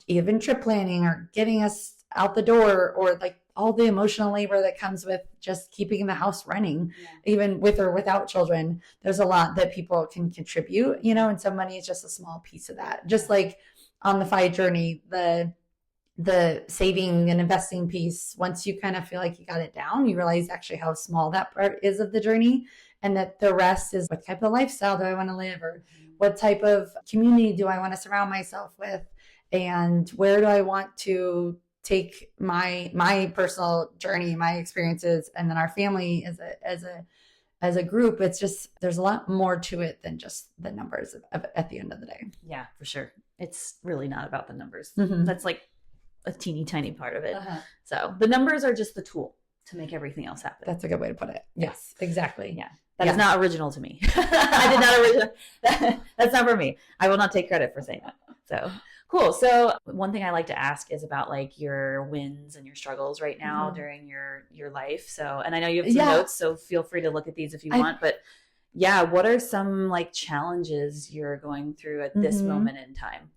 even trip planning or getting us out the door, or like all the emotional labor that comes with just keeping the house running, even with or without children. There's a lot that people can contribute, and so money is just a small piece of that. Just like on the FI journey, the saving and investing piece, once you kind of feel like you got it down, you realize actually how small that part is of the journey, and that the rest is what type of lifestyle do I want to live, or what type of community do I want to surround myself with, and where do I want to take my personal journey, my experiences, and then our family as a group. It's just, there's a lot more to it than just the numbers at the end of the day. Yeah, for sure. It's really not about the numbers. That's like a teeny tiny part of it. So the numbers are just the tool to make everything else happen. That's a good way to put it. Yes, exactly. Yeah. That is not original to me. I did not original. That's not for me. I will not take credit for saying that. So cool. So one thing I like to ask is about like your wins and your struggles right now during your life. So, and I know you have some notes, so feel free to look at these if you want, but yeah, what are some like challenges you're going through at this moment in time?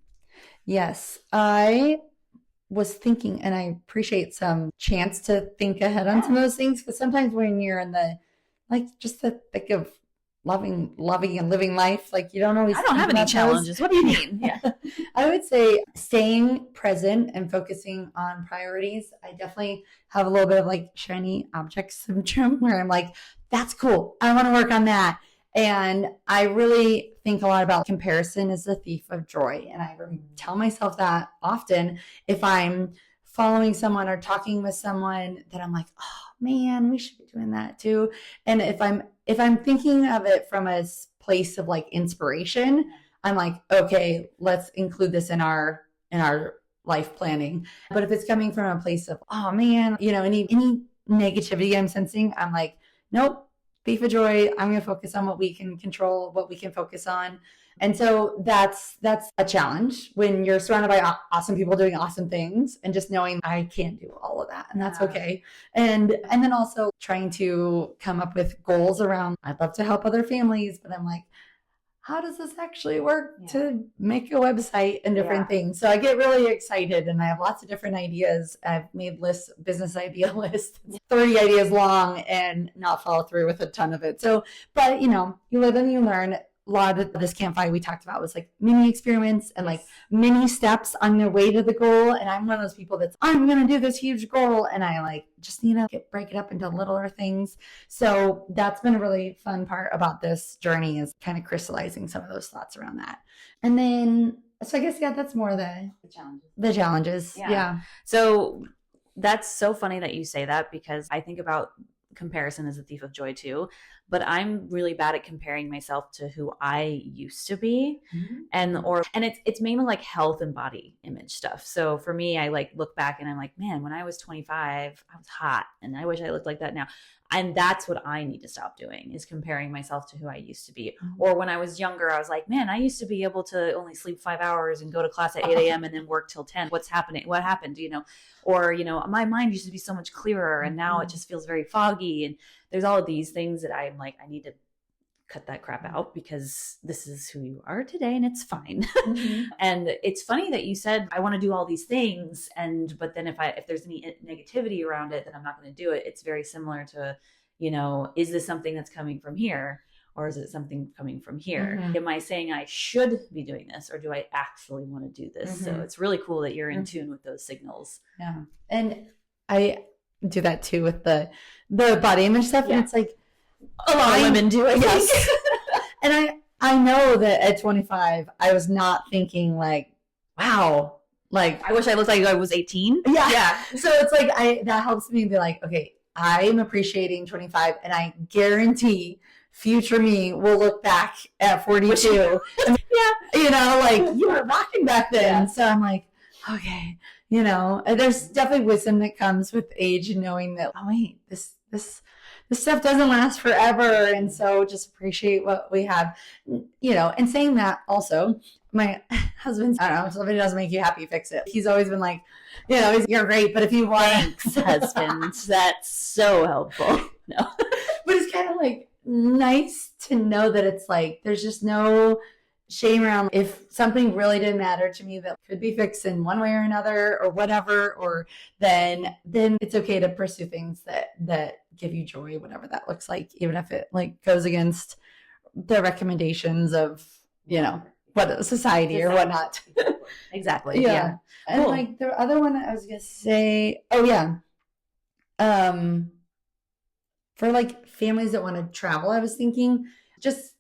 Yes, I was thinking, and I appreciate some chance to think ahead on some of those things, because sometimes when you're in the, like just the thick of loving and living life, like you don't always. I don't have any challenges. What do you mean? Yeah, I would say staying present and focusing on priorities. I definitely have a little bit of like shiny object syndrome, where I'm like, that's cool, I want to work on that. And I really think a lot about comparison is the thief of joy. And I tell myself that often if I'm following someone or talking with someone that I'm like, oh man, we should be doing that too. And if I'm thinking of it from a place of like inspiration, I'm like, okay, let's include this in our life planning. But if it's coming from a place of, oh man, any negativity I'm sensing, I'm like, nope, Thief of joy. I'm going to focus on what we can control, what we can focus on. And so that's a challenge when you're surrounded by awesome people doing awesome things, and just knowing I can't do all of that, and that's okay. And then also trying to come up with goals around, I'd love to help other families, but I'm like, how does this actually work to make a website and different things? So I get really excited, and I have lots of different ideas. I've made lists, business idea list, 30 ideas long, and not follow through with a ton of it. So, but you live and you learn. A lot of this CampFI we talked about was like mini experiments and like mini steps on their way to the goal. And I'm one of those people that's, I'm going to do this huge goal. And I like just need to break it up into littler things. So that's been a really fun part about this journey, is kind of crystallizing some of those thoughts around that. And then, so I guess, that's more the challenges. Yeah. So that's so funny that you say that, because I think about comparison as a thief of joy too, but I'm really bad at comparing myself to who I used to be. And it's mainly like health and body image stuff. So for me, I like look back and I'm like, man, when I was 25, I was hot, and I wish I looked like that now. And that's what I need to stop doing, is comparing myself to who I used to be. Or when I was younger, I was like, man, I used to be able to only sleep 5 hours and go to class at 8 a.m. and then work till 10. What's happening? What happened? Or, my mind used to be so much clearer, and now it just feels very foggy. And there's all of these things that I'm like, I need to cut that crap out, because this is who you are today, and it's fine. And it's funny that you said, I want to do all these things, but then if there's any negativity around it, then I'm not going to do it. It's very similar to, is this something that's coming from here, or is it something coming from here? Am I saying I should be doing this, or do I actually want to do this? So it's really cool that you're in tune with those signals. Yeah. And I do that too with the body image stuff. And it's like, a lot of women do it. Yes. And I know that at 25, I was not thinking like, wow, like I wish I looked like I was 18. Yeah. So it's like, that helps me be like, okay, I'm appreciating 25, and I guarantee future me will look back at 42. And, like, you were rocking back then. So I'm like, okay, there's definitely wisdom that comes with age, and knowing that, oh wait, this stuff doesn't last forever. And so just appreciate what we have, and saying that also, my husband's, I don't know, if somebody doesn't make you happy, fix it. He's always been like, you're great, but if you want. Thanks, husband. That's so helpful. No. But it's kind of like nice to know that it's like, there's just no shame around if something really didn't matter to me that could be fixed in one way or another, or whatever, or then it's okay to pursue things that give you joy, whatever that looks like, even if it like goes against the recommendations of, what society or whatnot. Exactly. Yeah. And cool. Like the other one I was going to say, for like families that want to travel, I was thinking just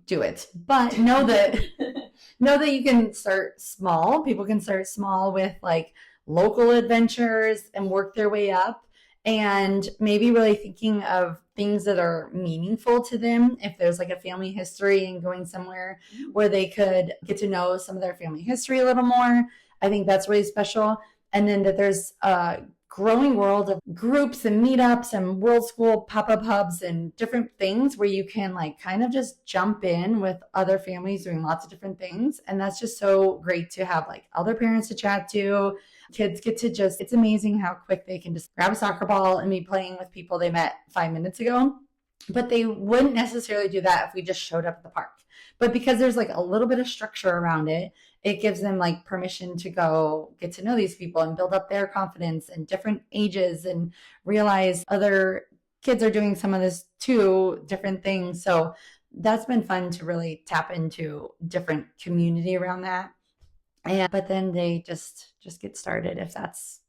do it, but know that you can start small. People can start small with like local adventures and work their way up, and maybe really thinking of things that are meaningful to them. If there's like a family history, and going somewhere where they could get to know some of their family history a little more, I think that's really special. And then that there's a growing world of groups and meetups and world school pop-up hubs and different things where you can like kind of just jump in with other families doing lots of different things. And that's just so great to have like other parents to chat to. Kids get to it's amazing how quick they can just grab a soccer ball and be playing with people they met 5 minutes ago. But they wouldn't necessarily do that if we just showed up at the park. But because there's like a little bit of structure around it, it gives them like permission to go get to know these people and build up their confidence and different ages, and realize other kids are doing some of this too, different things. So that's been fun to really tap into different community around that. But then they just get started if that's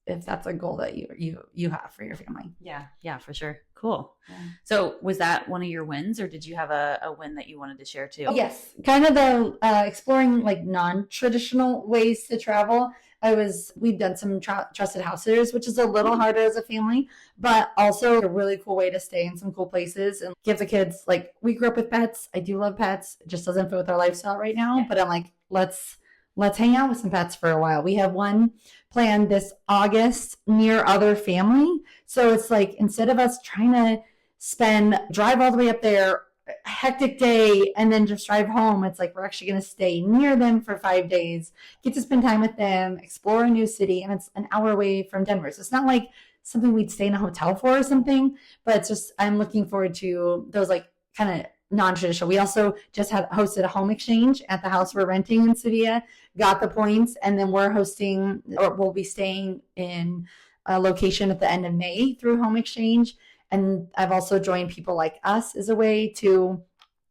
a goal that you have for your family. Yeah, for sure. Cool. Yeah. So was that one of your wins, or did you have a win that you wanted to share too? Yes, kind of the exploring like non-traditional ways to travel. We've done some trusted house sitters, which is a little harder as a family, but also a really cool way to stay in some cool places and give the kids, like, we grew up with pets. I do love pets. It just doesn't fit with our lifestyle right now, but I'm like, let's hang out with some pets for a while. We have one planned this August near other family. So it's like, instead of us trying to drive all the way up there, hectic day, and then just drive home. It's like we're actually going to stay near them for 5 days, get to spend time with them, explore a new city, and it's an hour away from Denver. So it's not like something we'd stay in a hotel for or something, but it's just, I'm looking forward to those like kind of non-traditional. We also just hosted a home exchange at the house we're renting in Sevilla, got the points, and then we'll be staying in a location at the end of May through home exchange. And I've also joined People Like Us as a way to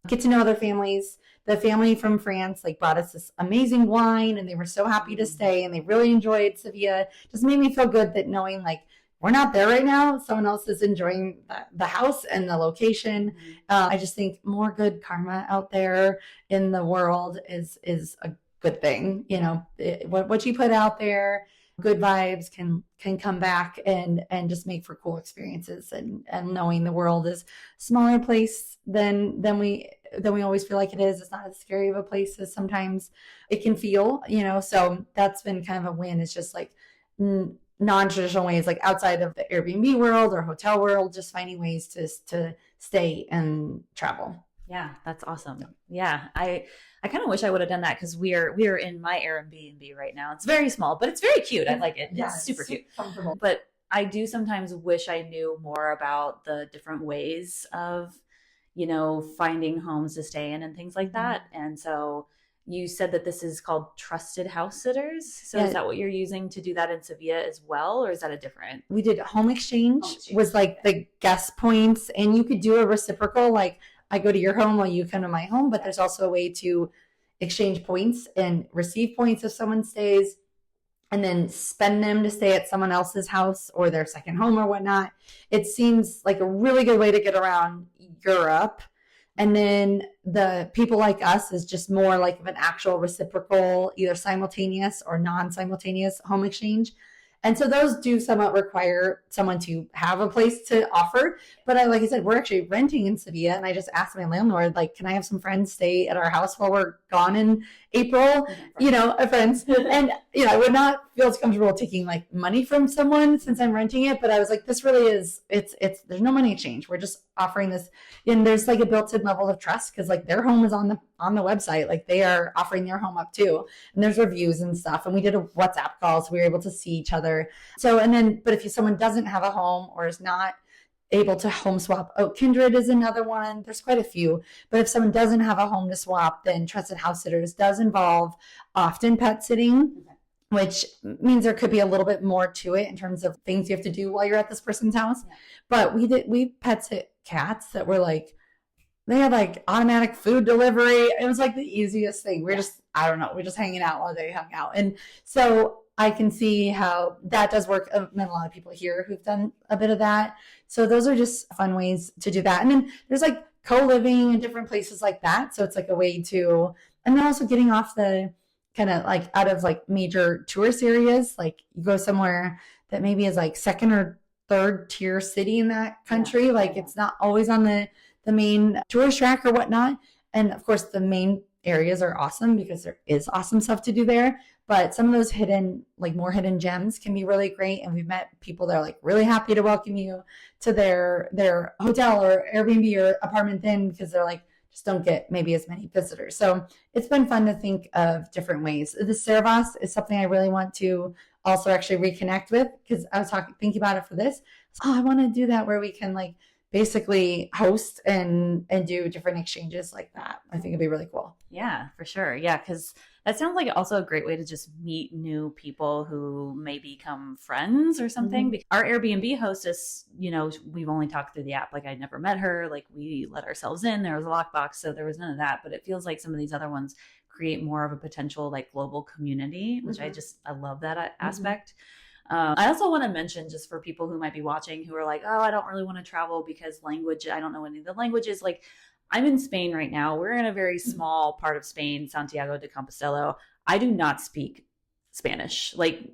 get to know other families. The family from France like brought us this amazing wine, and they were so happy to stay, and they really enjoyed Sevilla. Just made me feel good that knowing like we're not there right now, someone else is enjoying the house and the location. I just think more good karma out there in the world is a good thing. You know, what you put out there, good vibes can come back and just make for cool experiences, and knowing the world is a smaller place than we always feel like it is. It's not as scary of a place as sometimes it can feel, you know. So that's been kind of a win. It's just like non-traditional ways, like outside of the Airbnb world or hotel world, just finding ways to stay and travel. Yeah, that's awesome. Yeah, I kind of wish I would have done that, because we are in my Airbnb right now. It's very small, but it's very cute. I like it. Yeah, it's super cute. Comfortable. But I do sometimes wish I knew more about the different ways of, you know, finding homes to stay in and things like that. And so you said that this is called Trusted House Sitters. So is that what you're using to do that in Sevilla as well, or is that a different? We did home exchange was like the guest points, and you could do a reciprocal, like I go to your home while you come to my home, but there's also a way to exchange points and receive points if someone stays, and then spend them to stay at someone else's house or their second home or whatnot. It seems like a really good way to get around Europe. And then the People Like Us is just more like of an actual reciprocal, either simultaneous or non-simultaneous home exchange. And so those do somewhat require someone to have a place to offer. But like I said, we're actually renting in Sevilla, and I just asked my landlord, like, can I have some friends stay at our house while we're gone in April? You know, friends. And, you know, I would not feel as comfortable taking like money from someone since I'm renting it. But I was like, this really is, there's no money exchange. We're just offering this. And there's like a built-in level of trust, because like their home is on the website. Like they are offering their home up too. And there's reviews and stuff. And we did a WhatsApp call, so we were able to see each other. So, but if someone doesn't have a home or is not able to home swap, Kindred is another one. There's quite a few. But if someone doesn't have a home to swap, then Trusted House Sitters does involve often pet sitting, which means there could be a little bit more to it in terms of things you have to do while you're at this person's house. Yeah. But we pet sit cats that were like, they had like automatic food delivery. It was like the easiest thing. We're just hanging out while they hung out. And so I can see how that does work. I've met a lot of people here who've done a bit of that. So those are just fun ways to do that. And then there's like co-living in different places like that. So it's like a way to, and then also getting off the kind of like out of like major tourist areas. Like you go somewhere that maybe is like second or third tier city in that country. Like it's not always on the main tourist track or whatnot. And of course the main areas are awesome because there is awesome stuff to do there. But some of those more hidden gems can be really great. And we've met people that are like really happy to welcome you to their hotel or Airbnb or apartment then, because they're like, just don't get maybe as many visitors. So it's been fun to think of different ways. The Servas is something I really want to also actually reconnect with, because I was thinking about it for this. I want to do that where we can like basically host and do different exchanges like that. I think it'd be really cool. Yeah, for sure. Yeah, because that sounds like also a great way to just meet new people who may become friends or something. Mm-hmm. Our Airbnb hostess, you know, we've only talked through the app. Like I'd never met her. Like we let ourselves in. There was a lockbox, so there was none of that. But it feels like some of these other ones create more of a potential like global community, which I love that aspect. I also want to mention, just for people who might be watching who are like, oh, I don't really want to travel because language, I don't know any of the languages. Like I'm in Spain right now. We're in a very small part of Spain, Santiago de Compostela. I do not speak Spanish, like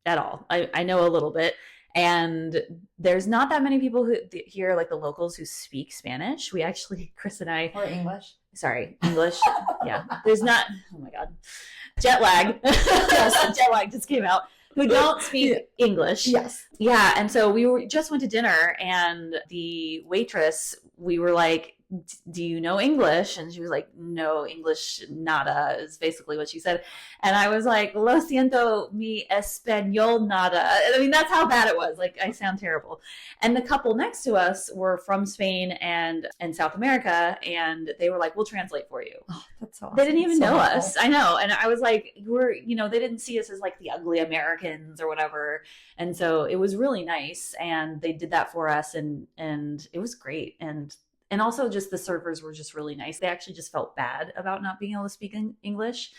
at all. I know a little bit. And there's not that many people who here, like the locals, who speak Spanish. We actually, Chris and I. Or English. Sorry, English. Yeah. There's not, oh my God. Jet lag. Yes, jet lag just came out. who don't speak English. Yes. Yeah. And so just went to dinner, and the waitress, we were like, do you know English? And she was like, no, English nada, is basically what she said. And I was like, lo siento, mi español nada. I mean, that's how bad it was. Like, I sound terrible. And the couple next to us were from Spain and South America, and they were like, we'll translate for you. Oh, that's so awesome. They didn't even know helpful. us. I know. And I was like, they didn't see us as like the ugly Americans or whatever. And so it was really nice. And they did that for us, and it was great. And also just the servers were just really nice. They actually just felt bad about not being able to speak in English.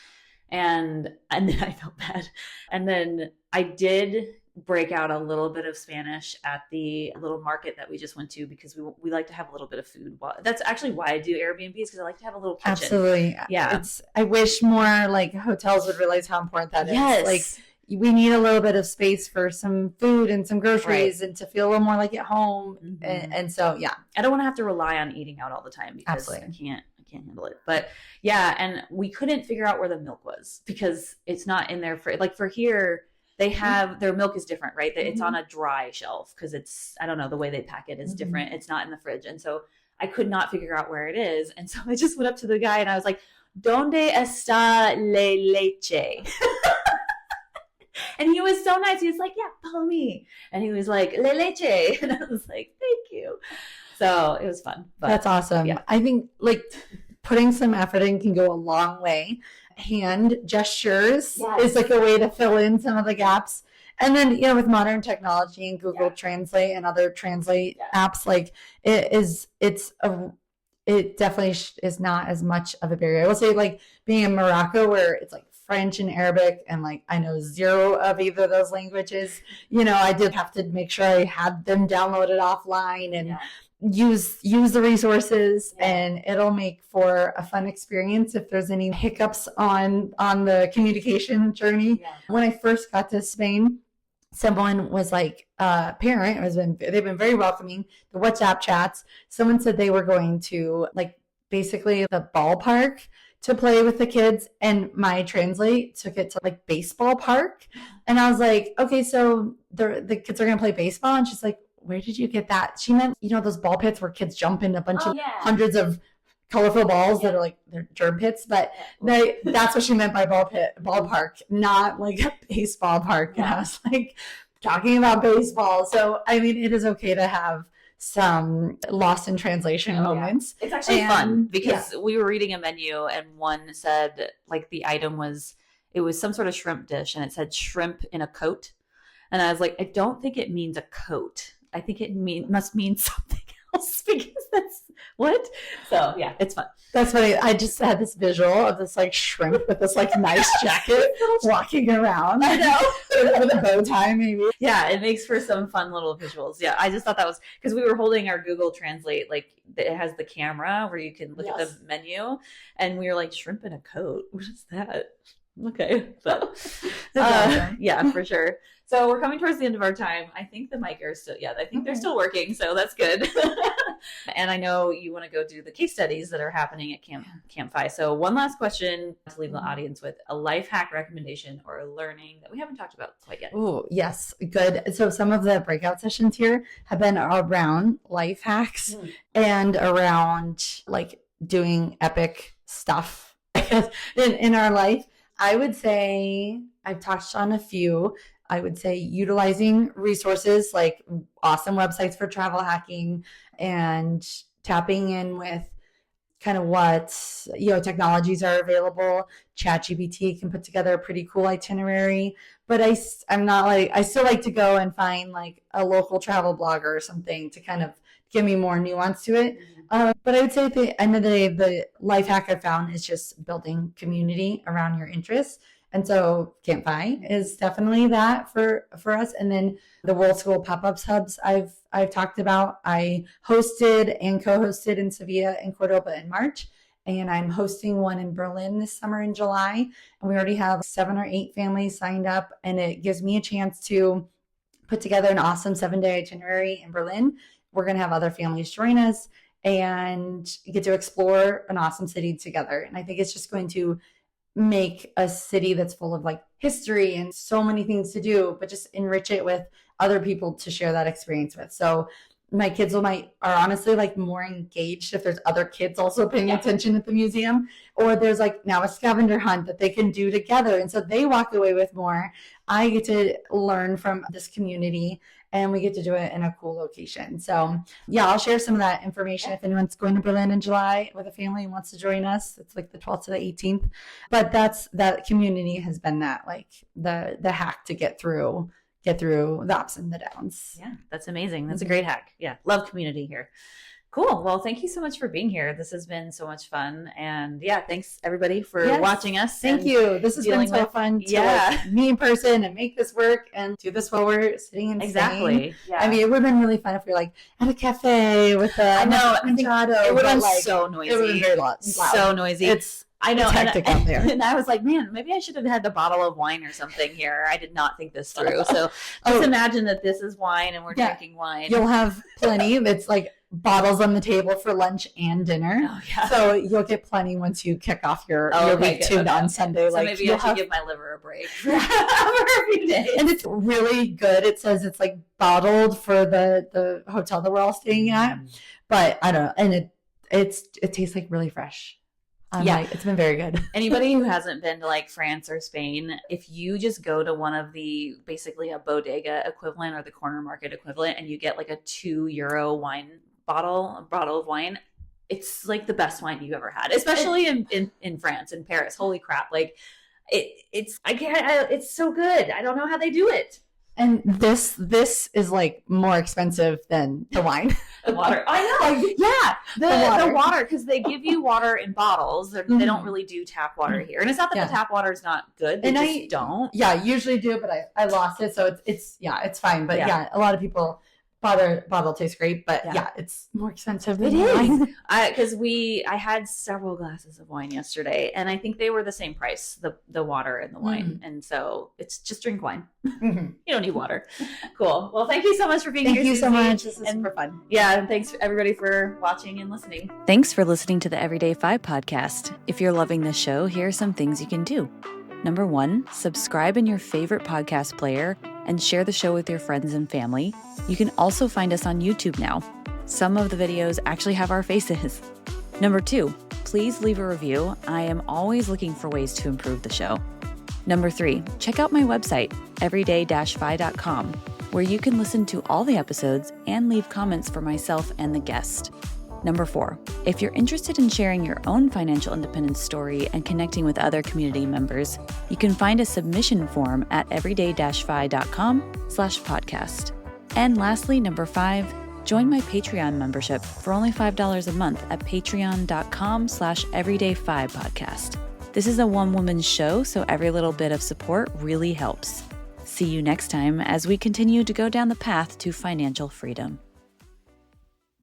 And then I felt bad. And then I did break out a little bit of Spanish at the little market that we just went to, because we like to have a little bit of food. That's actually why I do Airbnbs, because I like to have a little kitchen. Absolutely. Yeah. I wish more like hotels would realize how important that Yes. is. Like, we need a little bit of space for some food and some groceries, and to feel a little more like at home. Mm-hmm. And so, yeah. I don't want to have to rely on eating out all the time, because Absolutely. I can't handle it. But yeah, and we couldn't figure out where the milk was, because it's not in there for here. They have their milk is different, right? It's on a dry shelf, because I don't know, the way they pack it is different. It's not in the fridge. And so I could not figure out where it is. And so I just went up to the guy and I was like, ¿Dónde está la leche? And he was so nice. He was like, yeah, follow me. And he was like, le leche. And I was like, thank you. So it was fun. But that's awesome. Yeah. I think like putting some effort in can go a long way. Hand gestures is like a way to fill in some of the gaps. And then, with modern technology and Google Translate and other translate apps, like it definitely is not as much of a barrier. I will say, like, being in Morocco, where it's like French and Arabic, and like I know zero of either of those languages, I did have to make sure I had them downloaded offline and use the resources, and it'll make for a fun experience if there's any hiccups on the communication journey. When I first got to Spain, someone was like, parent they've been very welcoming. The WhatsApp chats, someone said they were going to like basically the ballpark to play with the kids, and my translate took it to like baseball park. And I was like, okay, so the kids are gonna play baseball. And she's like, where did you get that? She meant, those ball pits where kids jump in a bunch of hundreds of colorful balls that are like they're germ pits, but that's what she meant by ballpark, not like a baseball park. And I was like, talking about baseball. So I mean, it is okay to have some lost in translation moments. It's actually fun, because we were reading a menu, and one said like the item was some sort of shrimp dish, and it said shrimp in a coat. And I was like, I don't think it means a coat. I think it must mean something else, because that's what. So yeah, it's fun. That's funny. I just had this visual of this like shrimp with this like nice jacket walking around. I know. With a bow tie, maybe. Yeah, it makes for some fun little visuals. Yeah, I just thought that was because we were holding our Google Translate, like it has the camera where you can look at the menu, and we were like, shrimp in a coat. What is that? Okay, but yeah, for sure. So we're coming towards the end of our time. I think the mic are still, I think they're still working, so that's good. And I know you want to go do the case studies that are happening at CampFI. So one last question to leave the audience with: a life hack recommendation or a learning that we haven't talked about quite yet. Oh, yes. Good. So some of the breakout sessions here have been around life hacks and around like doing epic stuff in our life. I would say I've touched on a few. I would say utilizing resources like awesome websites for travel hacking, and tapping in with kind of what technologies are available. ChatGPT can put together a pretty cool itinerary, but I'm not like, I still like to go and find like a local travel blogger or something to kind of give me more nuance to it. But I would say at the end of the day, the life hack I found is just building community around your interests. And so CampFI is definitely that for us. And then the World School pop-ups hubs I've talked about. I hosted and co-hosted in Sevilla and Cordoba in March. And I'm hosting one in Berlin this summer in July. And we already have 7 or 8 families signed up. And it gives me a chance to put together an awesome 7-day itinerary in Berlin. We're going to have other families join us and get to explore an awesome city together. And I think it's just going to make a city that's full of like history and so many things to do, but just enrich it with other people to share that experience with. So my kids are honestly like more engaged if there's other kids also paying attention at the museum, or there's like now a scavenger hunt that they can do together. And so they walk away with more. I get to learn from this community and we get to do it in a cool location. So yeah, I'll share some of that information if anyone's going to Berlin in July with a family and wants to join us. It's like the 12th to the 18th. But that community has been that like the hack to get through the ups and the downs. Yeah, that's amazing. That's a great hack. Yeah, love community here. Cool. Well, thank you so much for being here. This has been so much fun. And yeah, thanks everybody for watching us. Thank you. This has been so fun to like meet in person and make this work and do this while we're sitting in Spain. Yeah. I mean, it would have been really fun if we were like at a cafe with a Machado. It would have been so noisy. It would have been very loud. So noisy. I know. It's hectic out there. And I was like, man, maybe I should have had the bottle of wine or something here. I did not think this through. So just imagine that this is wine and we're drinking wine. You'll have plenty. It's like bottles on the table for lunch and dinner. Oh, yeah. So you'll get plenty once you kick off your week too on Sunday. So like maybe I should give my liver a break for a few days. And it's really good. It says it's like bottled for the hotel that we're all staying at. But I don't know. And it tastes like really fresh. It's been very good. Anybody who hasn't been to like France or Spain, if you just go to one of the basically a bodega equivalent or the corner market equivalent and you get like a €2 bottle of wine, it's like the best wine you've ever had, especially in France, in Paris. Holy crap. Like it's so good. I don't know how they do it. And this is like more expensive than the wine. The water. I know. The water, because they give you water in bottles. They don't really do tap water here. And it's not that the tap water is not good. They just don't. Yeah, I usually do, but I lost it. So it's fine. But a lot of people bottle tastes great, but it's more expensive than wine. Because I had several glasses of wine yesterday, and I think they were the same price, the water and the wine. And so it's just drink wine. You don't need water. Cool. Well, thank you so much for being here. Thank you so much. This is super fun. Yeah, and thanks everybody for watching and listening. Thanks for listening to the Everyday 5 podcast. If you're loving this show, here are some things you can do. Number 1, subscribe in your favorite podcast player and share the show with your friends and family. You can also find us on YouTube now. Some of the videos actually have our faces. Number 2, please leave a review. I am always looking for ways to improve the show. Number 3, check out my website, everyday-fi.com, where you can listen to all the episodes and leave comments for myself and the guest. Number 4, if you're interested in sharing your own financial independence story and connecting with other community members, you can find a submission form at everyday-fi.com/podcast. And lastly, number 5, join my Patreon membership for only $5 a month at patreon.com/everyday5podcast. This is a one-woman show, so every little bit of support really helps. See you next time as we continue to go down the path to financial freedom.